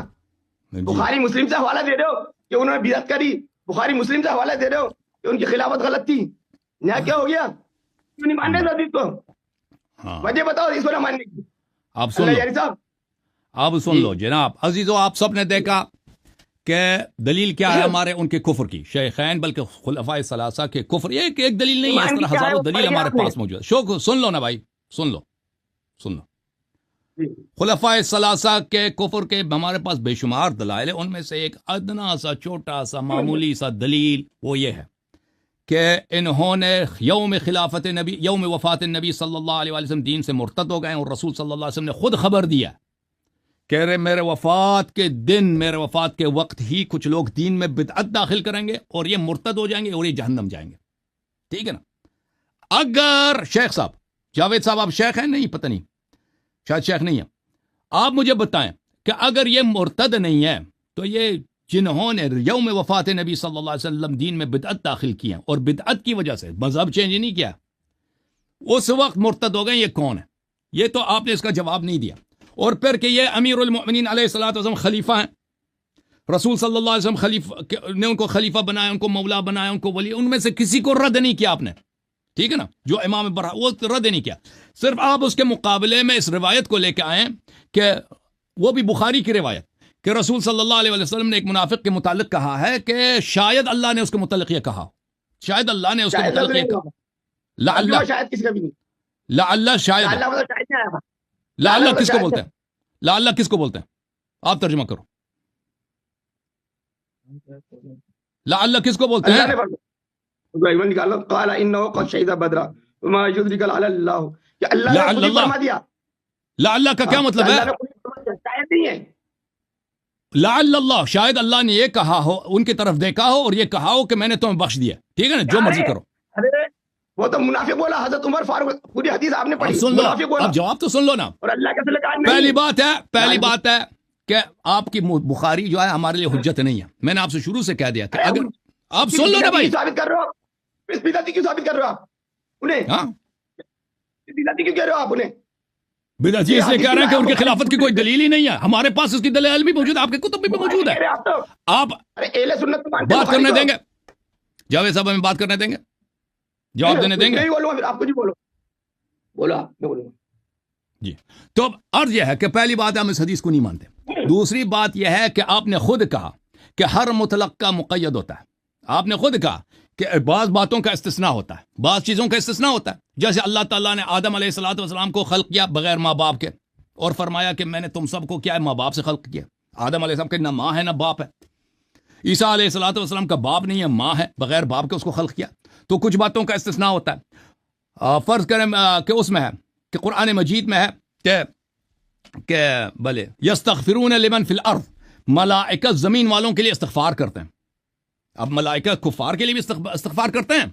بخاری مسلم سے حوالہ دے رہے ہو کہ انہوں نے بدعت کری، بخاری مسلم سے حوالہ دے رہے ہو کہ ان کی خلافت غلط تھی. یہاں کیا ہو گیا؟ کیوں نہیں مان رہے حدیث کو؟ وجہ بتاؤ اس کو نہ ماننے کی. آپ سن لو، صاحب آپ سن لو جناب عزیزو. آپ سب نے دیکھا کہ دلیل کیا ہے ہمارے ان کے کفر کی، شیخین بلکہ خلفائے ثلاثہ کے کفر. یہ ایک دلیل نہیں ہے، اس طرح ہزاروں دلیل ہمارے پاس موجود ہے. سن لو نا بھائی، سن لو. خلفائے ثلاثہ کے کفر کے ہمارے پاس بے شمار دلائل ہیں. ان میں سے ایک ادنا سا چھوٹا سا معمولی سا دلیل وہ یہ ہے کہ انہوں نے یوم خلافت نبی، یوم وفات نبی صلی اللہ علیہ وسلم دین سے مرتد ہو گئے، اور رسول صلی اللہ علیہ وسلم نے خود خبر دیا کہ میرے وفات کے دن، میرے وفات کے وقت ہی کچھ لوگ دین میں بدعت داخل کریں گے اور یہ مرتد ہو جائیں گے اور یہ جہنم جائیں گے. ٹھیک ہے نا؟ اگر شیخ صاحب، جاوید صاحب آپ شیخ ہیں؟ نہیں، پتہ نہیں، شاید شیخ نہیں ہیں. آپ مجھے بتائیں کہ اگر یہ مرتد نہیں ہے تو یہ جنہوں نے یوم وفات نبی صلی اللہ علیہ وسلم دین میں بدعت داخل کی ہیں اور بدعت کی وجہ سے مذہب چینج نہیں کیا، اس وقت مرتد ہو گئے. یہ کون ہے؟ یہ تو آپ نے اس کا جواب نہیں دیا. اور پھر کہ یہ امیر المؤمنین علیہ الصلوۃ والسلام خلیفہ ہیں، رسول صلی اللہ علیہ وسلم خلیفہ نے ان کو خلیفہ بنایا، ان کو مولا بنایا، ان کو ولی، ان میں سے کسی کو رد نہیں کیا آپ نے، ٹھیک ہے نا؟ جو امام برا وہ رد نہیں کیا. صرف آپ اس کے مقابلے میں اس روایت کو لے کے آئے کہ وہ بھی بخاری کی روایت کہ رسول صلی اللہ علیہ وسلم نے ایک منافق کے متعلق کہا ہے کہ شاید اللہ نے اس کے متعلق یہ کہا، شاید اللہ نے اس کے متعلق یہ کہا، لعل، شاید کسی کا بھی نہیں، لعل، شاید، اللہ مطلب شاید نہیں آیا تھا. لعل کس کو بولتے ہیں؟ لعل کس کو بولتے ہیں؟ آپ ترجمہ کرو. لعل کس کو بولتے ہیں؟ اللہ نے فرمایا نکالا قال انه قد شهد بدر وما يدرك لعل الله کہ اللہ نے لعل خود ہی اللہ، فرما دیا. لعل کا کیا مطلب ہے؟ اللہ نے خود ہی فرما دیا، شاید نہیں ہے. لعل اللہ، شاید اللہ نے یہ کہا ہو، ان کی طرف دیکھا ہو اور یہ کہا ہو کہ میں نے تمہیں بخش دیا، ٹھیک ہے نا، جو مرضی کرو. ارے وہ تو منافق بولا، حضرت عمر فاروق، پوری حدیث آپ نے اب پڑھی، سن لو، منافق بولا اب جواب تو سن لو نا. اور اللہ کے صلی اللہ پہلی بات ہے کہ آپ کی بخاری جو ہے ہمارے لیے حجت نہیں ہے. میں نے آپ سے شروع سے کہہ دیا کہ اگر آپ سن لو نا بھائی، ثابت کر رہے ہو، اس بدعتی کیوں ثابت کر رہے ہو آپ انہیں؟ ہاں بدعتی کیوں کہہ رہے ہو آپ انہیں؟ بدعتی اس لیے کہہ رہے ہیں کہ ان کی خلافت کی کوئی دلیل ہی نہیں ہے. ہمارے پاس اس کی دلیل بھی موجود ہے، آپ کے کتب بھی موجود ہے. آپ تو آپ ارے اہل سنت کو مانتے ہیں، بات کرنے بخاری دیں گے؟ جاوید صاحب ہمیں بات کرنے دیں گے؟ جواب دینے دیں گے؟ نہیں بولوں گا، پھر آپ کچھ بولو، بولو آپ، میں بولوں گا. جی تو اب عرض یہ ہے کہ پہلی بات ہم اس حدیث کو نہیں مانتے. دوسری بات یہ ہے کہ آپ نے خود کہا کہ ہر مطلق کا مقید ہوتا ہے. آپ نے خود کہا کہ بعض باتوں کا استثناء ہوتا ہے، بعض چیزوں کا استثناء ہوتا ہے. جیسے اللہ تعالیٰ نے آدم علیہ الصلوۃ والسلام کو خلق کیا بغیر ماں باپ کے، اور فرمایا کہ میں نے تم سب کو کیا ہے، ماں باپ سے خلق کیا. آدم علیہ السلام کے نہ ماں ہے نہ باپ ہے. عیسیٰ علیہ الصلوۃ والسلام کا باپ نہیں ہے، ماں ہے، بغیر باپ کے اس کو خلق کیا. تو کچھ باتوں کا استثناء ہوتا ہے. فرض کریں کہ اس میں ہے کہ قرآن مجید میں ہے کہ بلے یستغفرون لمن فی الارض، ملائکہ زمین والوں کے لیے استغفار کرتے ہیں. اب ملائکہ کفار کے لیے بھی استغفار کرتے ہیں،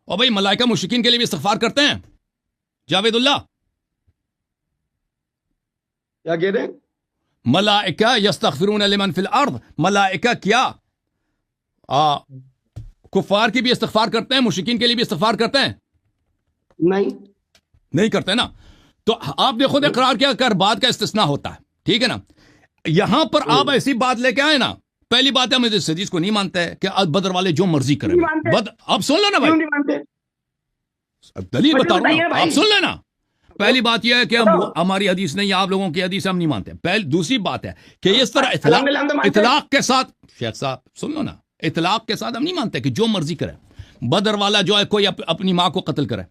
اور بھائی ملائکہ مشرکین کے لیے بھی استغفار کرتے ہیں. جاوید اللہ، کیا کہہ رہے ہیں؟ ملائکہ یستغفرون لمن فی الارض، ملائکہ کیا کفار کی بھی استغفار کرتے ہیں، مشرکین کے لیے بھی استغفار کرتے ہیں؟ نہیں کرتے نا. تو آپ نے خود اقرار کیا کر بات کا استثناء ہوتا ہے، ٹھیک ہے نا. یہاں پر آپ ایسی بات لے کے آئے نا، پہلی بات ہے ہم اس حدیث کو نہیں مانتے کہ بدر والے جو مرضی کریں. اب سن لو نا بھائی، کیوں نہیں مانتے؟ دلیل بتا رہا ہوں، بھائی. آپ سن لینا. پہلی بات یہ ہے کہ ہماری حدیث نہیں، آپ لوگوں کی حدیث ہم نہیں مانتے. دوسری بات ہے کہ اس طرح اطلاق کے ساتھ، شیخ صاحب سن لو نا، اطلاق کے ساتھ ہم نہیں مانتے کہ جو مرضی کرے. بدر والا جو ہے کوئی اپنی ماں کو قتل کرے،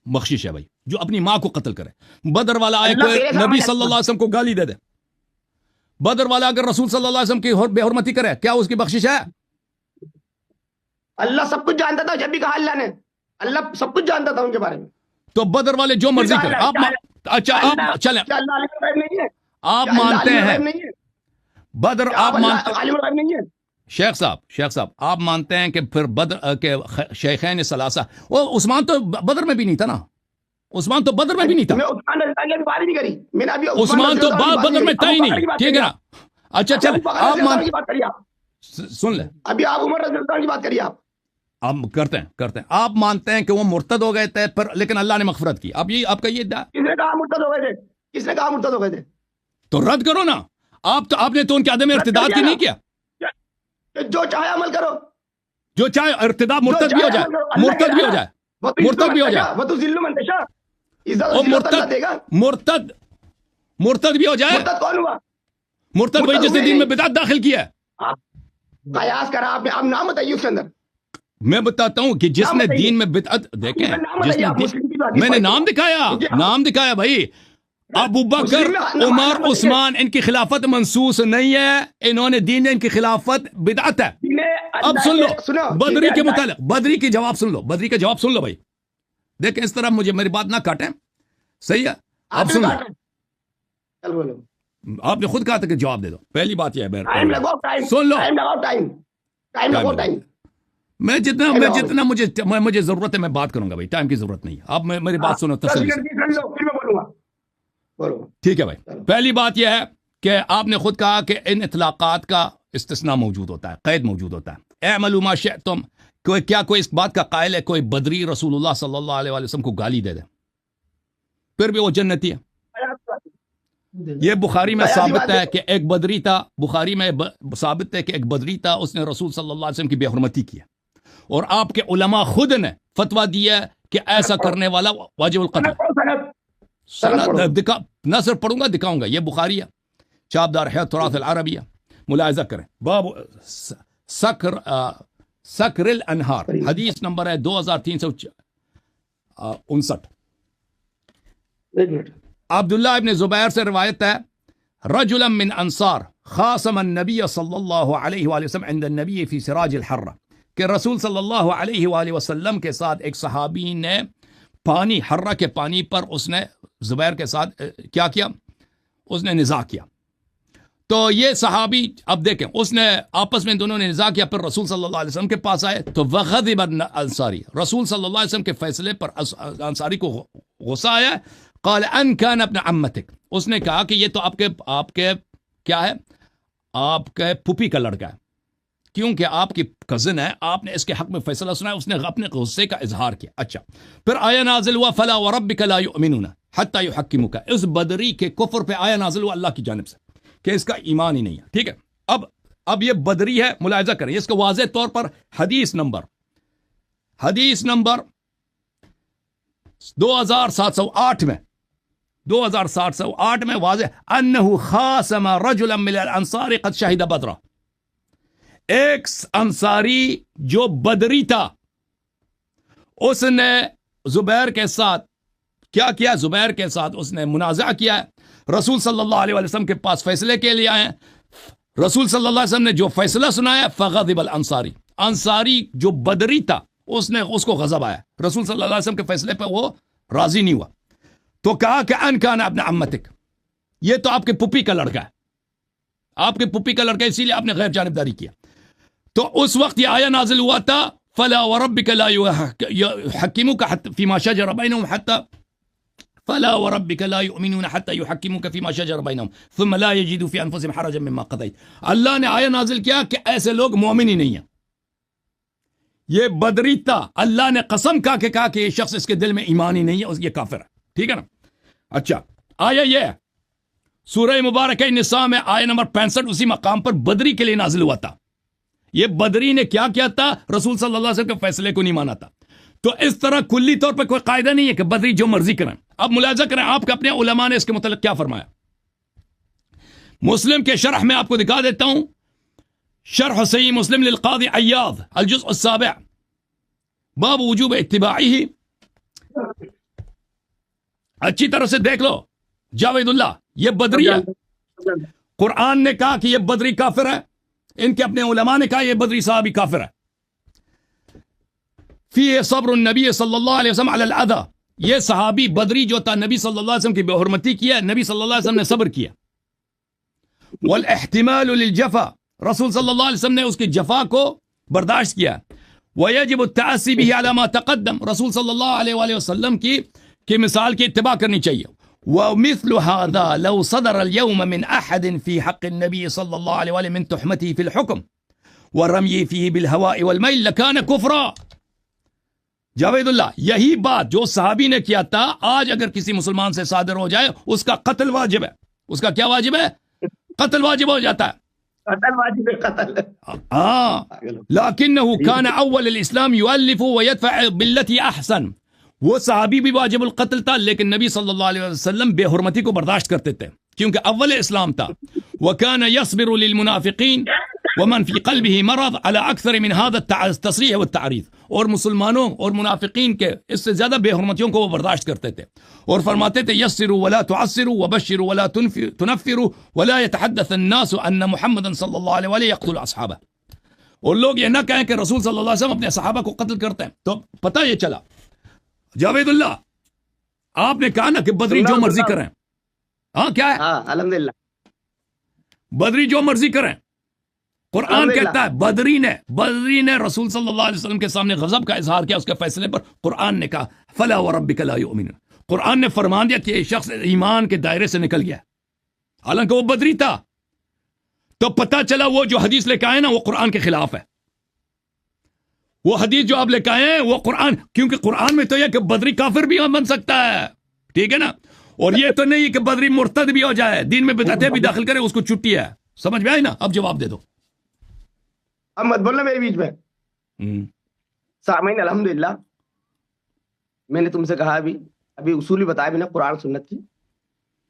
بخشش ہے بھائی. جو اپنی ماں کو قتل کرے، بدر والا آئے کوئی نبی صلی اللہ علیہ وسلم کو گالی دے دے، بدر والا اگر رسول صلی اللہ علیہ وسلم کی بے حرمتی کرے، کیا اس کی بخشش ہے؟ اللہ سب کچھ جانتا تھا، جب بھی کہا اللہ نے، اللہ سب کچھ جانتا تھا ان کے بارے میں. تو بدر والے جو مرضی کریں. اچھا آپ چلیں، آپ مانتے ہیں بدر، آپ مانتے عالم الغیب نہیں ہے. شیخ صاحب آپ مانتے ہیں کہ پھر بدر کے شیخین ثلاثہ، وہ عثمان تو بدر میں بھی نہیں تھا نا، عثمان تو بدر میں بھی نہیں تھا. میں عثمان رضی اللہ عنہ کی بات ہی نہیں کری، میں نے ابھی عثمان تو بدر میں تھا ہی نہیں، ٹھیک ہے نا. اچھا چلیں، آپ سن لیں، ابھی آپ عمر رضی اللہ عنہ کی بات کریے. آپ کرتے ہیں آپ مانتے ہیں کہ وہ مرتد ہو گئے تھے پھر، لیکن اللہ نے مغفرت کی. اب یہ آپ کا یہ ادعا، کس نے کہا مرتد ہو گئے تھے؟ کس نے کہا مرتد ہو گئے تھے؟ تو رد کرو نا. آپ نے تو ان کے عدم ارتداد کی نہیں کیا. جو چاہے عمل کرو، جو چاہے ارتداد، مرتد بھی ہو جائے، مرتد بھی ہو جائے، مرتد بھی ہو جائے، وہ تو ذل من تشاء، اور مرتد بھی ہو جائے. مرتد کون ہوا؟ مرتد وہی جس نے دین میں بدعت داخل کیا ہے. قیاس کرا آپ نے، آپ نام بتائیے اس کے اندر. میں بتاتا ہوں کہ جس نے دین میں بدعت، دیکھیں میں نے نام دکھایا بھائی. ابو بکر، عمر، عثمان، ان کی خلافت منسوس نہیں ہے، انہوں نے دین، ان کی خلافت بدعت ہے. اب سن لو بدری کے متعلق، بدری کی جواب سن لو، بدری کا جواب سن لو بھائی. دیکھیں اس طرح مجھے میری بات نہ کاٹیں، صحیح ہے. اب سن لو، آپ نے خود کہا تھا کہ جواب دے دو. پہلی بات یہ ہے، سن لو، میں جتنا مجھے ضرورت ہے میں بات کروں گا بھائی، ٹائم کی ضرورت نہیں ہے. آپ میری بات سنو تسلی سے. ٹھیک ہے بھائی. پہلی بات یہ ہے کہ آپ نے خود کہا کہ ان اطلاقات کا استثناء موجود ہوتا ہے, قید موجود ہوتا ہے. اعملوا ما شئتم, کوئی اس بات کا قائل ہے کوئی بدری رسول اللہ صلی اللہ علیہ وسلم کو گالی دے دے پھر بھی وہ جنتی ہے؟ یہ بخاری میں ثابت ہے کہ ایک بدری تھا, بخاری میں ثابت ہے کہ ایک بدری تھا, اس نے رسول صلی اللہ علیہ وسلم کی بے حرمتی کی ہے, اور آپ کے علماء خود نے فتویٰ دیا ہے کہ ایسا کرنے والا واجب القتل. نہ صرف پڑھوں گا, دکھاؤں گا. یہ بخاری ہے, چابدار ہے تراث العربیہ, ملاحظہ کریں. باب سکر الانہار, حدیث نمبر ہے 2359. عبداللہ ابن زبیر سے روایت ہے, رجلا من انصار خاصم النبی صلی اللہ علیہ وآلہ وسلم عند النبی فی سراج الحرہ, کہ رسول صلی اللہ علیہ وآلہ وسلم کے ساتھ ایک صحابی نے پانی, حرہ کے پانی پر اس نے زبیر کے ساتھ کیا کیا, اس نے نزاع کیا. تو یہ صحابی, اب دیکھیں, اس نے آپس میں دونوں نے نزاع کیا, پھر رسول صلی اللہ علیہ وسلم کے پاس آئے تو وغضب الانصاری, رسول صلی اللہ علیہ وسلم کے فیصلے پر انصاری کو غصہ آیا. قال ان کان ابن عمتک, اس نے کہا کہ یہ تو آپ کے کیا ہے, آپ کے پھوپھی کا لڑکا ہے, کیونکہ آپ کی کزن ہے, آپ نے اس کے حق میں فیصلہ سنا ہے, اس نے اپنے غصے کا اظہار کیا. اچھا, پھر آیا نازل ہوا فلا وربک لا یؤمنون حتی یحکموک, اس بدری کے کفر پہ آیا نازل ہوا اللہ کی جانب سے کہ اس کا ایمان ہی نہیں ہے. ٹھیک ہے, اب یہ بدری ہے, ملاحظہ کریں اس کو واضح طور پر حدیث نمبر 2708 میں واضح انہو خاصم رجلا من الانصار قد شہد بدرہ, ایک انصاری جو بدری تھا اس نے زبیر کے ساتھ کیا کیا, زبیر کے ساتھ اس نے منازعہ کیا ہے. رسول صلی اللہ علیہ وسلم کے پاس فیصلے کے لیے آئے ہیں, رسول صلی اللہ علیہ وسلم نے جو فیصلہ سنایا فغضب الانصاری, انصاری جو بدری تھا اس کو غضب آیا, رسول صلی اللہ علیہ وسلم کے فیصلے پہ وہ راضی نہیں ہوا, تو کہا کہ ان کان ابن عمتک, یہ تو آپ کے پھوپھی کا لڑکا ہے, آپ کے پھوپھی کا لڑکا, اسی لیے آپ نے غیر جانبداری کیا. تو اس وقت یہ آیا نازل ہوا تھا فلا وربک لا یحکموک فیما شجر بینہم حتی فلا وربک لا یؤمنون حتی یحکموک فیما شجر بینہم ثم لا یجدوا فی انفسہم حرجا مما قضیت. اللہ نے آیا نازل کیا کہ ایسے لوگ مومن ہی نہیں ہیں. یہ بدری تھا, اللہ نے قسم کہا کہ یہ شخص اس کے دل میں ایمان ہی نہیں ہے, یہ کافر ہے. ٹھیک ہے نا. اچھا, آیا یہ ہے سورہ مبارکہ نساء میں آیہ نمبر 65, اسی مقام پر بدری کے لیے نازل ہوا تھا. یہ بدری نے کیا کیا تھا, رسول صلی اللہ علیہ وسلم کے فیصلے کو نہیں مانا تھا. تو اس طرح کلی طور پر کوئی قاعدہ نہیں ہے کہ بدری جو مرضی کریں. اب ملاحظہ کریں آپ کے اپنے علماء نے اس کے متعلق کیا فرمایا. مسلم کے شرح میں آپ کو دکھا دیتا ہوں, شرح صحیح مسلم للقاضی عیاض الجزء السابع باب وجوب اتباعہ. اچھی طرح سے دیکھ لو جاوید اللہ, یہ بدری ہے, قرآن نے کہا کہ یہ بدری کافر ہے, ان کے اپنے علماء نے کہا یہ بدری صحابی کافر ہے. فی صبر النبی صلی اللہ علیہ وسلم علی الاذى, یہ صحابی بدری جو تھا نبی صلی اللہ علیہ وسلم کی بے حرمتی کیا, نبی صلی اللہ علیہ وسلم نے صبر کیا. والاحتمال للجفا, رسول صلی اللہ علیہ وسلم نے اس کی جفا کو برداشت کیا. ویجب التأسی به على ما تقدم, رسول صلی اللہ علیہ وآلہ وسلم کی مثال کی اتباع کرنی چاہیے. ومثل هذا لو صدر اليوم من احد في حق النبي صلی اللہ علیہ وآلہ من تحمته في الحكم ورميه فيه بالهواء والميل لكان كفرا. جاوید اللہ, یہی بات جو صحابی نے کیا تھا آج اگر کسی مسلمان سے صادر ہو جائے اس کا قتل واجب ہے. اس کا کیا واجب ہے؟ قتل واجب ہو جاتا ہے. قتل واجب ہے, قتل. لکنہ کان اول الاسلام یؤلف ویدفع باللتی احسن, وہ صحابی بھی واجب القتل تھا لیکن نبی صلی اللہ علیہ وسلم بے حرمتی کو برداشت کرتے تھے کیونکہ اول اسلام تھا. وکان یصبر للمنافقین ومن فی قلبه مرض على اکثر من هذا التصریح والتعریض, اور مسلمانوں اور منافقین کے اس سے زیادہ بے حرمتیوں کو وہ برداشت کرتے تھے اور فرماتے تھے یسروا ولا تعسروا وبشروا ولا تنفروا ولا يتحدث الناس ان محمدا صلی اللہ علیہ وآلہ يقتل اصحابہ. اور لوگ یہ نہ کہیں کہ رسول صلی اللہ علیہ وسلم اپنے صحابہ کو قتل کرتے ہیں. تو پتہ یہ چلا جاوید اللہ, آپ نے کہا نا کہ بدری جو مرضی کریں. ہاں کیا ہے, الحمدللہ بدری جو مرضی کریں. قرآن کہتا ہے بدری نے رسول صلی اللہ علیہ وسلم کے سامنے غضب کا اظہار کیا اس کے فیصلے پر. قرآن نے کہا فلا وربک لا یؤمنون, قرآن نے فرمان دیا کہ یہ شخص ایمان کے دائرے سے نکل گیا حالانکہ وہ بدری تھا. تو پتہ چلا وہ جو حدیث لے کے آئے نا وہ قرآن کے خلاف ہے. وہ حدیث جو آپ لے کے آئے ہیں وہ قرآن، کیونکہ قرآن میں تو یہ کہ بدری کافر بھی بن سکتا ہے، ٹھیک ہے نا، اور یہ تو نہیں کہ بدری مرتد بھی ہو جائے، دین میں بدعتیں بھی داخل کرے، اس کو چھٹی ہے. سمجھ میں آئی نا؟ اب جواب دے دو. اب مت بولنا میرے بیچ میں. سامعین الحمدللہ میں نے تم سے کہا ابھی اصول بھی بتایا میں نے قرآن سنت کی،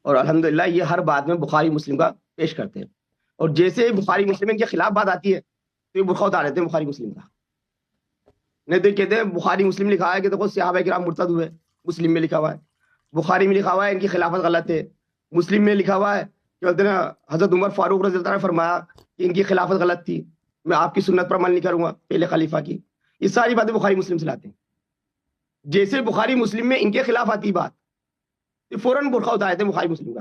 اور الحمدللہ یہ ہر بات میں بخاری مسلم کا پیش کرتے ہیں، اور جیسے بخاری مسلم کے خلاف بات آتی ہے تو یہ برقع اتار دیتے ہیں بخاری مسلم کا. نہیں تو کہتے ہیں بخاری مسلم لکھا ہے کہ دیکھو صحابہ کرام مرتد ہوئے، مسلم میں لکھا ہوا ہے، بخاری میں لکھا ہوا ہے ان کی خلافت غلط ہے، مسلم میں لکھا ہوا ہے کہ بولتے ہیں حضرت عمر فاروق رضی اللہ عنہ نے فرمایا کہ ان کی خلافت غلط تھی، میں آپ کی سنت پر عمل نہیں کروں گا پہلے خلیفہ کی. یہ ساری باتیں بخاری مسلم سے لاتے ہیں. جیسے بخاری مسلم میں ان کے خلاف آتی بات یہ فوراً برقع اتار دیتے ہیں بخاری مسلم کا،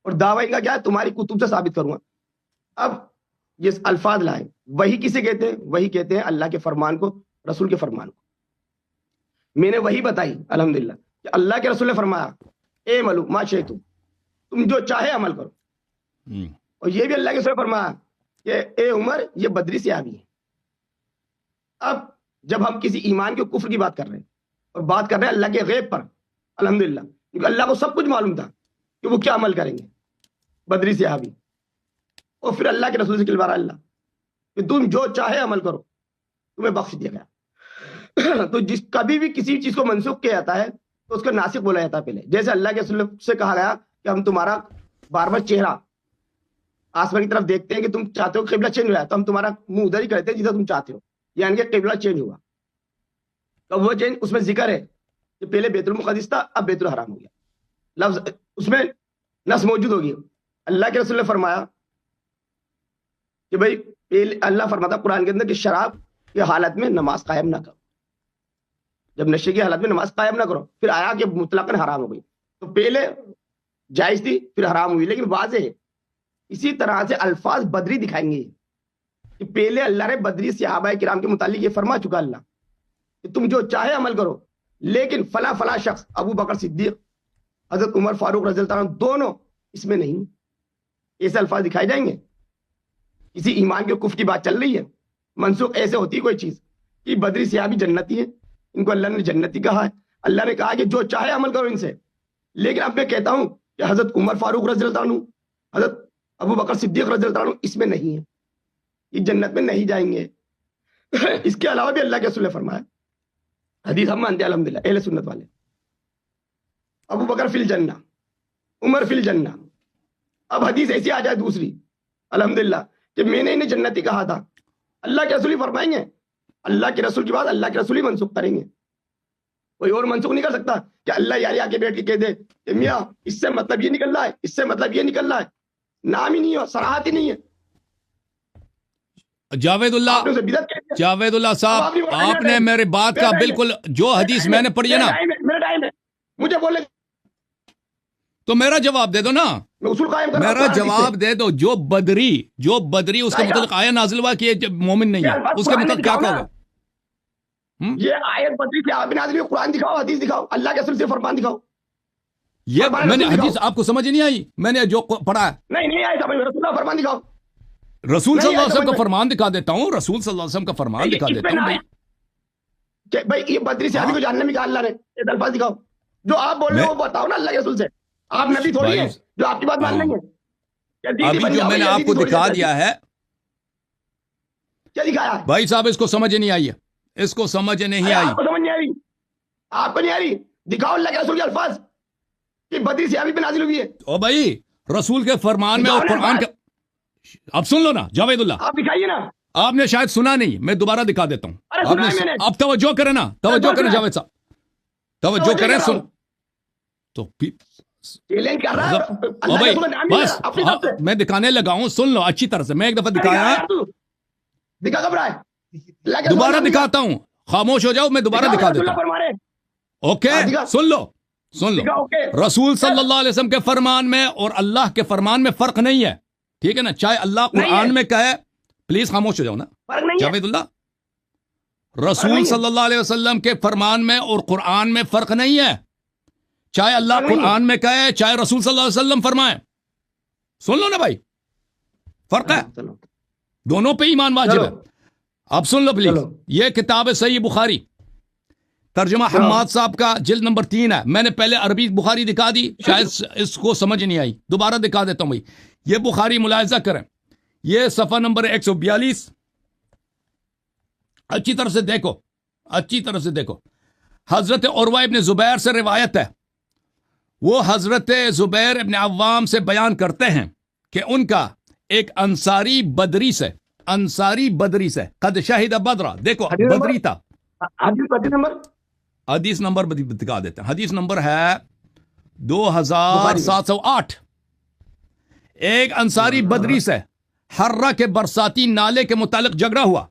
اور دعویٰ ان کا کیا ہے تمہاری کتب سے ثابت کروں گا. اب یہ الفاظ لائیں، وہی کسے کہتے ہیں؟ وہی کہتے ہیں اللہ کے فرمان کو، رسول کے فرمان کو. میں نے وہی بتائی الحمدللہ کہ اللہ کے رسول نے فرمایا اے ملو ما شئتم، تم جو چاہے عمل کرو. اور یہ بھی اللہ کے رسول نے فرمایا کہ اے عمر یہ بدری صحابی ہے. اب جب ہم کسی ایمان کے کفر کی بات کر رہے ہیں اور بات کر رہے ہیں اللہ کے غیب پر، الحمدللہ کیونکہ اللہ کو سب کچھ معلوم تھا کہ وہ کیا عمل کریں گے، بدری صحابی، اور پھر اللہ کے رسول سے کلوا رہا اللہ کہ تم جو چاہے عمل کرو تمہیں بخش دیا گیا. تو جس کبھی بھی کسی چیز کو منسوخ کیا جاتا ہے تو اس کو ناسخ بولا جاتا ہے پہلے. جیسے اللہ کے رسول سے کہا گیا کہ ہم تمہارا بار بار چہرہ آسمان کی طرف دیکھتے ہیں کہ تم چاہتے ہو قبلہ چینج ہو جائے تو ہم تمہارا منہ ادھر ہی کرتے ہیں جدھر تم چاہتے ہو، یعنی کہ قبلہ چینج ہوا. تو وہ چینج اس میں ذکر ہے کہ پہلے بیت المقدس تھا اب بیت الحرام ہو گیا، لفظ اس میں نص موجود ہوگی. اللہ کے رسول نے فرمایا کہ بھائی اللہ فرماتا قرآن کے اندر کہ شراب کی حالت میں نماز قائم نہ کرو، جب نشے کی حالت میں نماز قائم نہ کرو. پھر آیا کہ مطلقاً حرام ہو گئی، تو پہلے جائز تھی پھر حرام ہوئی. لیکن واضح ہے اسی طرح سے الفاظ بدری دکھائیں گے کہ پہلے اللہ نے بدری صحابہ کرام کے متعلق یہ فرما چکا اللہ کہ تم جو چاہے عمل کرو، لیکن فلاں فلاں شخص ابو بکر صدیق، حضرت عمر فاروق رضی اللہ عنہ دونوں اس میں نہیں. ایسے الفاظ دکھائے جائیں گے. کسی ایمان کے کفر کی بات چل رہی ہے، منسوخ ایسے ہوتی کوئی چیز کہ بدری صحابی جنتی ہے، ان کو اللہ نے جنتی کہا ہے، اللہ نے کہا کہ جو چاہے عمل کرو ان سے. لیکن اب میں کہتا ہوں کہ حضرت عمر فاروق رضی اللہ عنہ، حضرت ابو بکر صدیق رضی اللہ عنہ اس میں نہیں ہے، یہ جنت میں نہیں جائیں گے. اس کے علاوہ بھی اللہ کے رسول نے فرمایا، حدیث ہم مانتے ہیں الحمدللہ اہل سنت والے، ابو بکر فی الجنہ، عمر فی الجنہ. اب حدیث ایسی آ جائے دوسری الحمدللہ کہ میں نے انہیں جنتی کہا تھا، اللہ کے رسول ہی فرمائیں گے. اللہ کے رسول کی بات اللہ کے رسول ہی منسوخ کریں گے، کوئی اور منسوخ نہیں کر سکتا کہ اللہ یاری آ کے بیٹھ کے کہہ دے کہ میاں اس سے مطلب یہ نکل رہا ہے، اس سے مطلب یہ نکل رہا ہے. نام ہی نہیں ہو، صراحت ہی نہیں ہے. جاوید اللہ صاحب، آپ نے میری بات کا بالکل جو حدیث میں نے پڑھی ہے نا، میرا ٹائم ہے مجھے بولے تو میرا جواب دے دو نا، میں اصول قائم کر رہا ہوں. میرا جواب دے دو. جو بدری اس کے متعلق آیا نازل ہوا کہ یہ مومن نہیں ہے، اس کے متعلق کیا کہو گے؟ یہ آیت بدری سے آپ نازل ہوئی، قرآن دکھاؤ، حدیث دکھاؤ، اللہ کے رسول سے فرمان دکھاؤ. یہ میں نے حدیث آپ کو سمجھ نہیں آئی، میں نے جو پڑھا ہے نہیں آئی سمجھ میں، رسول اللہ فرمان دکھاؤ. رسول صلی اللہ علیہ وسلم کا فرمان دکھا دیتا ہوں، رسول صلی اللہ علیہ وسلم کا فرمان دکھا دیتا ہوں. بھائی یہ بدری صحابی کو جاننے میں کہا اللہ نے، یہ الفاظ دکھاؤ. جو آپ بول رہے ہو وہ بتاؤ نا اللہ کے رسول سے. آپ نبی تھوڑی ہیں جو آپ کی بات مان لیں گے. ابھی جو میں نے آپ کو دکھا دیا ہے، کیا دکھایا ہے بھائی صاحب؟ اس کو سمجھ نہیں آئی ہے، اس کو سمجھ نہیں آئی. آپ کو سمجھ نہیں آ رہی، آپ کو نہیں آ رہی. دکھاؤ اللہ کے رسول کے الفاظ کہ بدری صحابی پہ نازل ہوئی ہے. او بھائی رسول کے فرمان میں اور قرآن کا، اب سن لو نا جاوید اللہ، آپ دکھائیے نا. آپ نے شاید سنا نہیں، میں دوبارہ دکھا دیتا ہوں. آپ نے اب توجہ کریں نا، توجہ کریں جاوید صاحب، توجہ کریں. سن تو بس میں دکھانے لگا ہوں، سن لو اچھی طرح سے. میں ایک دفعہ دکھایا، دکھا کب رہا ہے، دوبارہ دکھاتا ہوں. خاموش ہو جاؤ، میں دوبارہ دکھا دیتا ہوں. اوکے سن لو، سن لو. رسول صلی اللہ علیہ وسلم کے فرمان میں اور اللہ کے فرمان میں فرق نہیں ہے، ٹھیک ہے نا؟ چاہے اللہ قرآن میں کہے، پلیز خاموش ہو جاؤ نا جاوید اللہ. رسول صلی اللہ علیہ وسلم کے فرمان میں اور قرآن میں فرق نہیں ہے، چاہے اللہ قرآن میں کہے چاہے رسول صلی اللہ علیہ وسلم فرمائے. سن لو نا بھائی، فرق ہے, چلو دونوں پہ ایمان واجب ہے. چلو اب سن لو پلیز, چلو. یہ کتاب ہے صحیح بخاری, ترجمہ حماد صاحب کا, جلد نمبر 3 ہے. میں نے پہلے عربی بخاری دکھا دی, شاید اس کو سمجھ نہیں آئی, دوبارہ دکھا دیتا ہوں بھائی. یہ بخاری ملاحظہ کریں, یہ صفحہ نمبر 142, اچھی طرح سے دیکھو, اچھی طرح سے دیکھو. حضرت عروہ ابن زبیر سے روایت ہے, وہ حضرت زبیر ابن عوام سے بیان کرتے ہیں کہ ان کا ایک انصاری بدری سے, انصاری بدری سے, قد شہید بدرہ, دیکھو حدیث نمبر؟ بدری تھا. حدیث نمبر حدیث نمبر دکھا دیتے ہیں, حدیث نمبر ہے 2708. ایک انصاری بدری سے حرہ کے برساتی نالے کے متعلق جھگڑا ہوا,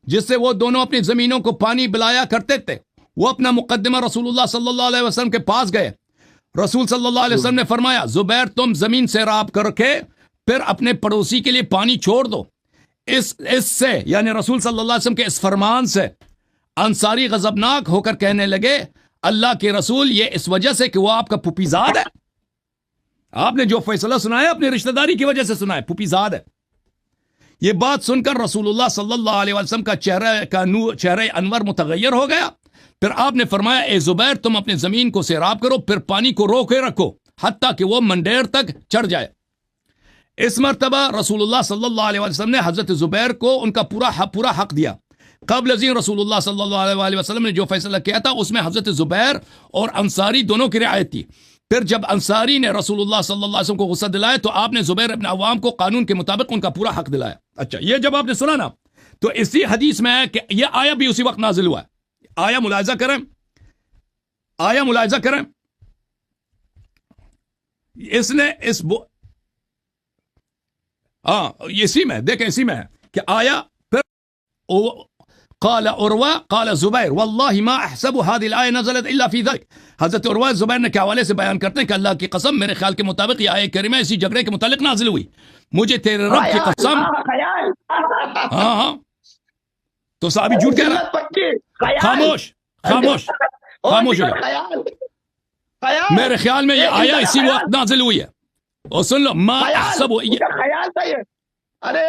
جس سے وہ دونوں اپنی زمینوں کو پانی پلایا کرتے تھے. وہ اپنا مقدمہ رسول اللہ صلی اللہ علیہ وسلم کے پاس گئے. رسول صلی اللہ علیہ وسلم نے فرمایا, زبیر تم زمین سے راب کر کے پھر اپنے پڑوسی کے لیے پانی چھوڑ دو. اس سے یعنی رسول صلی اللہ علیہ وسلم کے اس فرمان سے انصاری غضبناک ہو کر کہنے لگے, اللہ کے رسول یہ اس وجہ سے کہ وہ آپ کا پھوپھیزاد ہے. آپ نے جو فیصلہ سنایا اپنی رشتہ داری کی وجہ سے سنا ہے, پھوپھیزاد ہے. یہ بات سن کر رسول اللہ صلی اللہ علیہ وسلم کا چہرہ انور متغیر ہو گیا. پھر آپ نے فرمایا, اے زبیر تم اپنی زمین کو سیراب کرو, پھر پانی کو روکے رکھو حتیٰ کہ وہ منڈیر تک چڑھ جائے. اس مرتبہ رسول اللہ صلی اللہ علیہ وسلم نے حضرت زبیر کو ان کا پورا حق دیا. قبل ازیں رسول اللہ صلی اللہ علیہ وسلم نے جو فیصلہ کیا تھا اس میں حضرت زبیر اور انصاری دونوں کی رعایت تھی. پھر جب انصاری نے رسول اللہ صلی اللہ علیہ وسلم کو غصہ دلایا تو آپ نے زبیر ابن عوام کو قانون کے مطابق ان کا پورا حق دلایا. اچھا, یہ جب آپ نے سنا نا تو اسی حدیث میں ہے کہ یہ آیا بھی اسی وقت نازل ہوا ہے. آیا ملاحظہ کریں, آیا ملاحظہ کریں, اس نے اسی میں دیکھیں, اسی میں ہے کہ آیا پھر قال عروہ قال زبیر واللہ ما احسب هذه الآية نزلت الا في ذلك. حضرت عروہ زبیر نے کے حوالے سے بیان کرتے ہیں کہ اللہ کی قسم میرے خیال کے مطابق یہ آیت کریمہ اسی جھگڑے کے متعلق نازل ہوئی. مجھے تیرے رب کی قسم. ہاں تو صحابی جھوٹ کہہ رہا. خاموش خاموش خاموش ہو جاؤ. میرے خیال میں یہ آیا اسی وقت نازل ہوئی ہے. اور سن لو, ما احسب, خیال تھا یہ. ارے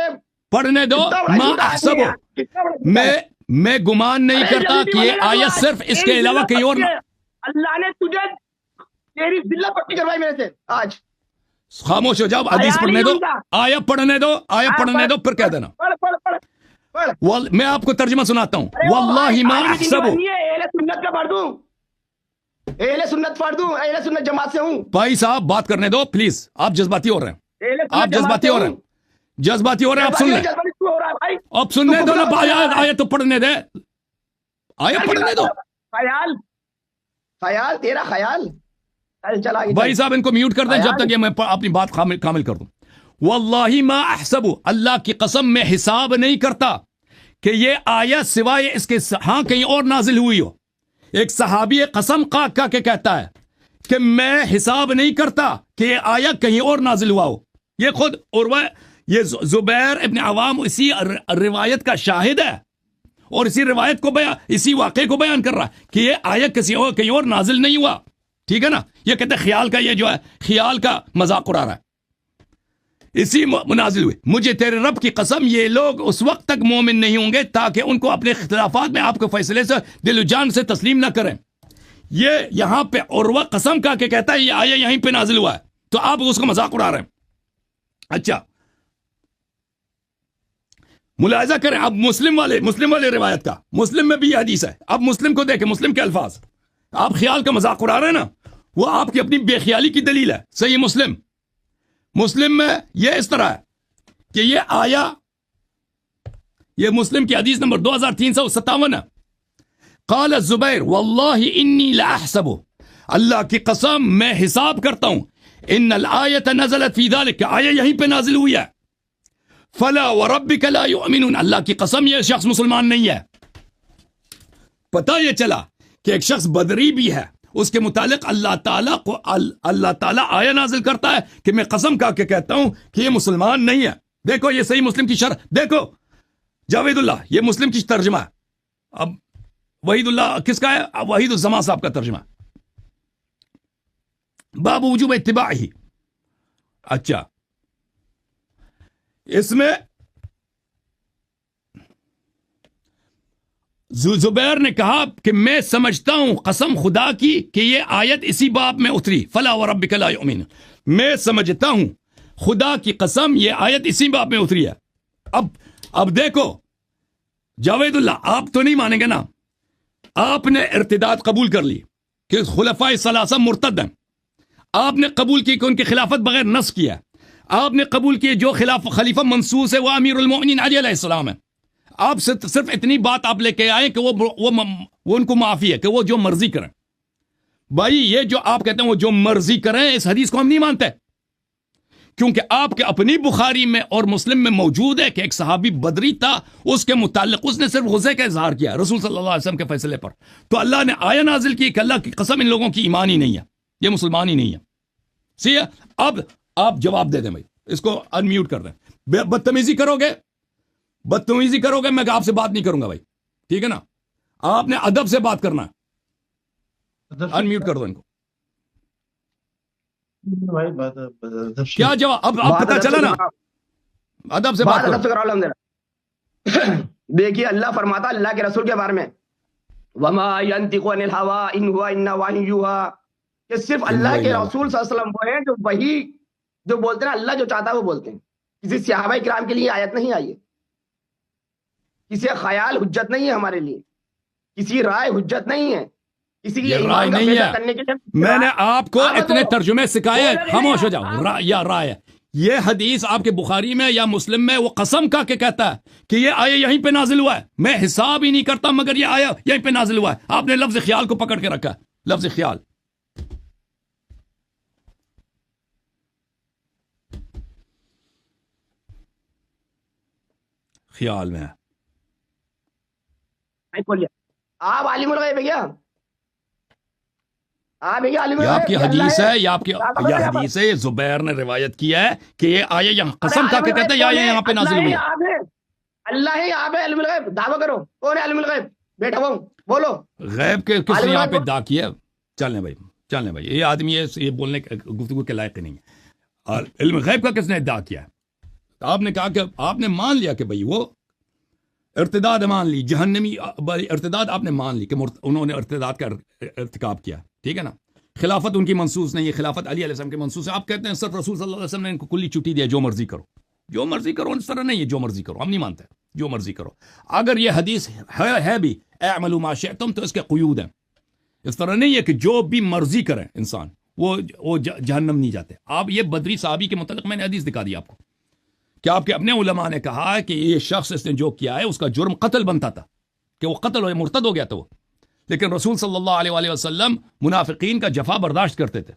پڑھنے دو. ما احسب, میں گمان نہیں کرتا کہ یہ آیت صرف اس کے علاوہ کہیں اور. اللہ نے تجھے تیری ذلت پٹی کروائی میرے سے آج. خاموش ہو جاؤ, حدیث پڑھنے دو, آیا پڑھنے دو, آیا پڑھنے دو, پھر کہہ دینا. میں آپ کو ترجمہ سناتا ہوں. واللہ ما احسب, اہل سنت کا پڑھ دوں, اہل سنت پڑھ دوں, اہل سنت جماعت سے ہوں. بھائی صاحب بات کرنے دو پلیز, آپ جذباتی ہو رہے ہیں, آپ جذباتی ہو رہے ہیں, جذباتی ہو رہے ہیں. آپ سن لیں, آپ سننے دو نا, آیا تو پڑھنے دے, آیا پڑھنے دو. خیال خیال تیرا خیال. چلا بھائی صاحب ان کو میوٹ کر دیں جب تک یہ میں اپنی بات کامل کر دوں. واللہ ما احسب, اللہ کی قسم میں حساب نہیں کرتا کہ یہ آیت سوائے اس کے ہاں کہیں اور نازل ہوئی ہو. ایک صحابی قسم کا کے کہتا ہے کہ میں حساب نہیں کرتا کہ یہ آیت کہیں اور نازل ہوا ہو. یہ خود عروہ, یہ زبیر ابن عوام اسی روایت کا شاہد ہے اور اسی روایت کو اسی واقعے کو بیان کر رہا ہے کہ یہ آیت کہیں اور نازل نہیں ہوا. ٹھیک ہے نا. یہ کہتے ہیں خیال کا, یہ جو ہے خیال کا مذاق اڑا رہا ہے. اسی منازل ہوئے. مجھے تیرے رب کی قسم یہ لوگ اس وقت تک مومن نہیں ہوں گے تاکہ ان کو اپنے اختلافات میں آپ کے فیصلے سے دل و جان سے تسلیم نہ کریں. یہ یہاں پہ عروہ قسم کا کے کہتا ہے یہ آیا یہیں پہ نازل ہوا ہے, تو آپ اس کو مذاق اڑا رہے ہیں. اچھا ملاحظہ کریں اب مسلم والے روایت کا, مسلم میں بھی یہ حدیث ہے. اب مسلم کو دیکھیں, مسلم کے الفاظ. آپ خیال کا مذاق اڑا رہے ہیں نا, وہ آپ کی اپنی بے خیالی کی دلیل ہے. صحیح مسلم میں یہ اس طرح ہے کہ یہ آیا, یہ مسلم کی حدیث نمبر 2357 ہے. قال الزبیر واللہ انی لاحسب, اللہ کی قسم میں حساب کرتا ہوں, ان الآیت نزلت فی ذلک, آیا یہیں پہ نازل ہوئی ہے. فلا وربک لا یؤمنون, اللہ کی قسم یہ شخص مسلمان نہیں ہے. پتہ یہ چلا کہ ایک شخص بدری بھی ہے, اس کے متعلق اللہ تعالیٰ آیا نازل کرتا ہے کہ میں قسم کا کے کہتا ہوں کہ یہ مسلمان نہیں ہے. دیکھو یہ صحیح مسلم کی شرح, دیکھو جاوید اللہ, یہ مسلم کی ترجمہ ہے. اب وحید اللہ کس کا ہے؟ وحید الزمان صاحب کا ترجمہ ہے. باب وجوب اتباع ہی. اچھا اس میں زبیر نے کہا کہ میں سمجھتا ہوں قسم خدا کی کہ یہ آیت اسی باب میں اتری، فلا وربک لا یؤمن، میں سمجھتا ہوں خدا کی قسم یہ آیت اسی باب میں اتری ہے۔ اب دیکھو جاوید اللہ، آپ تو نہیں مانیں گے نا، آپ نے ارتداد قبول کر لی کہ خلفائے ثلاثہ مرتد ہیں، آپ نے قبول کی کہ ان کی خلافت بغیر نص کیا، آپ نے قبول کی جو خلیفہ منصوص ہے وہ امیر المؤمنین علی علیہ السلام ہے، آپ صرف اتنی بات آپ لے کے آئے کہ وہ ان کو معافی ہے کہ وہ جو مرضی کریں۔ بھائی یہ جو آپ کہتے ہیں وہ جو مرضی کریں، اس حدیث کو ہم نہیں مانتے، کیونکہ آپ کے اپنی بخاری میں اور مسلم میں موجود ہے کہ ایک صحابی بدری تھا، اس کے متعلق اس نے صرف غصے کا اظہار کیا رسول صلی اللہ علیہ وسلم کے فیصلے پر، تو اللہ نے آیہ نازل کی کہ اللہ کی قسم ان لوگوں کی ایمان ہی نہیں ہے، یہ مسلمان ہی نہیں ہے۔ سی ہے، اب آپ جواب دے دیں بھائی، اس کو انمیوٹ کر دیں۔ بدتمیزی کرو گے میں آپ سے بات نہیں کروں گا بھائی، ٹھیک ہے نا، آپ نے ادب سے بات کرنا ہے، انمیوٹ کر دو ان کو۔ کیا جواب اب پتہ چلا نا، ادب سے بات کرو۔ دیکھیے اللہ فرماتا اللہ کے رسول کے بارے میں، وما ينطق عن الهوى ان هو الا وحی یوحى، کہ صرف اللہ کے رسول صلی اللہ علیہ وسلم وہ ہیں جو وہی جو بولتے ہیں، اللہ جو چاہتا ہے وہ بولتے ہیں۔ کسی صحابہ کرام کے لیے آیت نہیں آئی ہے، کسی خیال حجت نہیں ہے ہمارے لیے، کسی رائے حجت نہیں ہے، کسی کی رائے نہیں ہے۔ میں نے آپ کو اتنے ترجمے سکھائے، خاموش ہو جاؤ۔ یا رائے، یہ حدیث آپ کے بخاری میں یا مسلم میں وہ قسم کا کے کہتا ہے کہ یہ آیا یہیں پہ نازل ہوا ہے، میں حساب ہی نہیں کرتا مگر یہ آیا یہیں پہ نازل ہوا ہے۔ آپ نے لفظ خیال کو پکڑ کے رکھا ہے، لفظ خیال۔ خیال میں آپ عالم الغیب ہے کیا؟ یہ آپ کی حدیث ہے، یہ حدیث ہے، یہ زبیر نے روایت کیا ہے کہ یہ آیا یہاں قسم کھا کے کہتے ہیں یا یہاں پہ نازل ہوئی ہے۔ اللہ ہی آپ ہے علم الغیب، دعویٰ کرو کون ہے علم الغیب، بیٹھا ہوں بولو۔ غیب کے کس نے یہاں پہ دعا کیا؟ چلنے بھائی یہ آدمی یہ بولنے گفتگو کے لائق نہیں ہے۔ اور علم غیب کا کس نے ادعا کیا؟ آپ نے کہا کہ آپ نے مان لیا کہ بھائی وہ ارتداد مان لی، جہنمی ارتداد آپ نے مان لی کہ انہوں نے ارتداد کا ارتکاب کیا، ٹھیک ہے نا۔ خلافت ان کی منصوص نہیں ہے، خلافت علی علیہ السلام کی منصوص ہے۔ آپ کہتے ہیں صرف رسول صلی اللہ علیہ وسلم نے ان کو کلی چھٹی دیا، جو مرضی کرو، اس طرح نہیں ہے جو مرضی کرو، ہم نہیں مانتے جو مرضی کرو۔ اگر یہ حدیث ہے بھی اعملوا ما شئتم تو اس کے قیود ہیں، اس طرح نہیں ہے کہ جو بھی مرضی کریں انسان وہ جہنم نہیں جاتے۔ آپ یہ بدری صحابی کے متعلق میں نے حدیث دکھا دی آپ کو کہ آپ کے اپنے علماء نے کہا کہ یہ شخص اس نے جو کیا ہے اس کا جرم قتل بنتا تھا، کہ وہ قتل ہو مرتد ہو گیا تھا وہ، لیکن رسول صلی اللہ علیہ وسلم منافقین کا جفا برداشت کرتے تھے،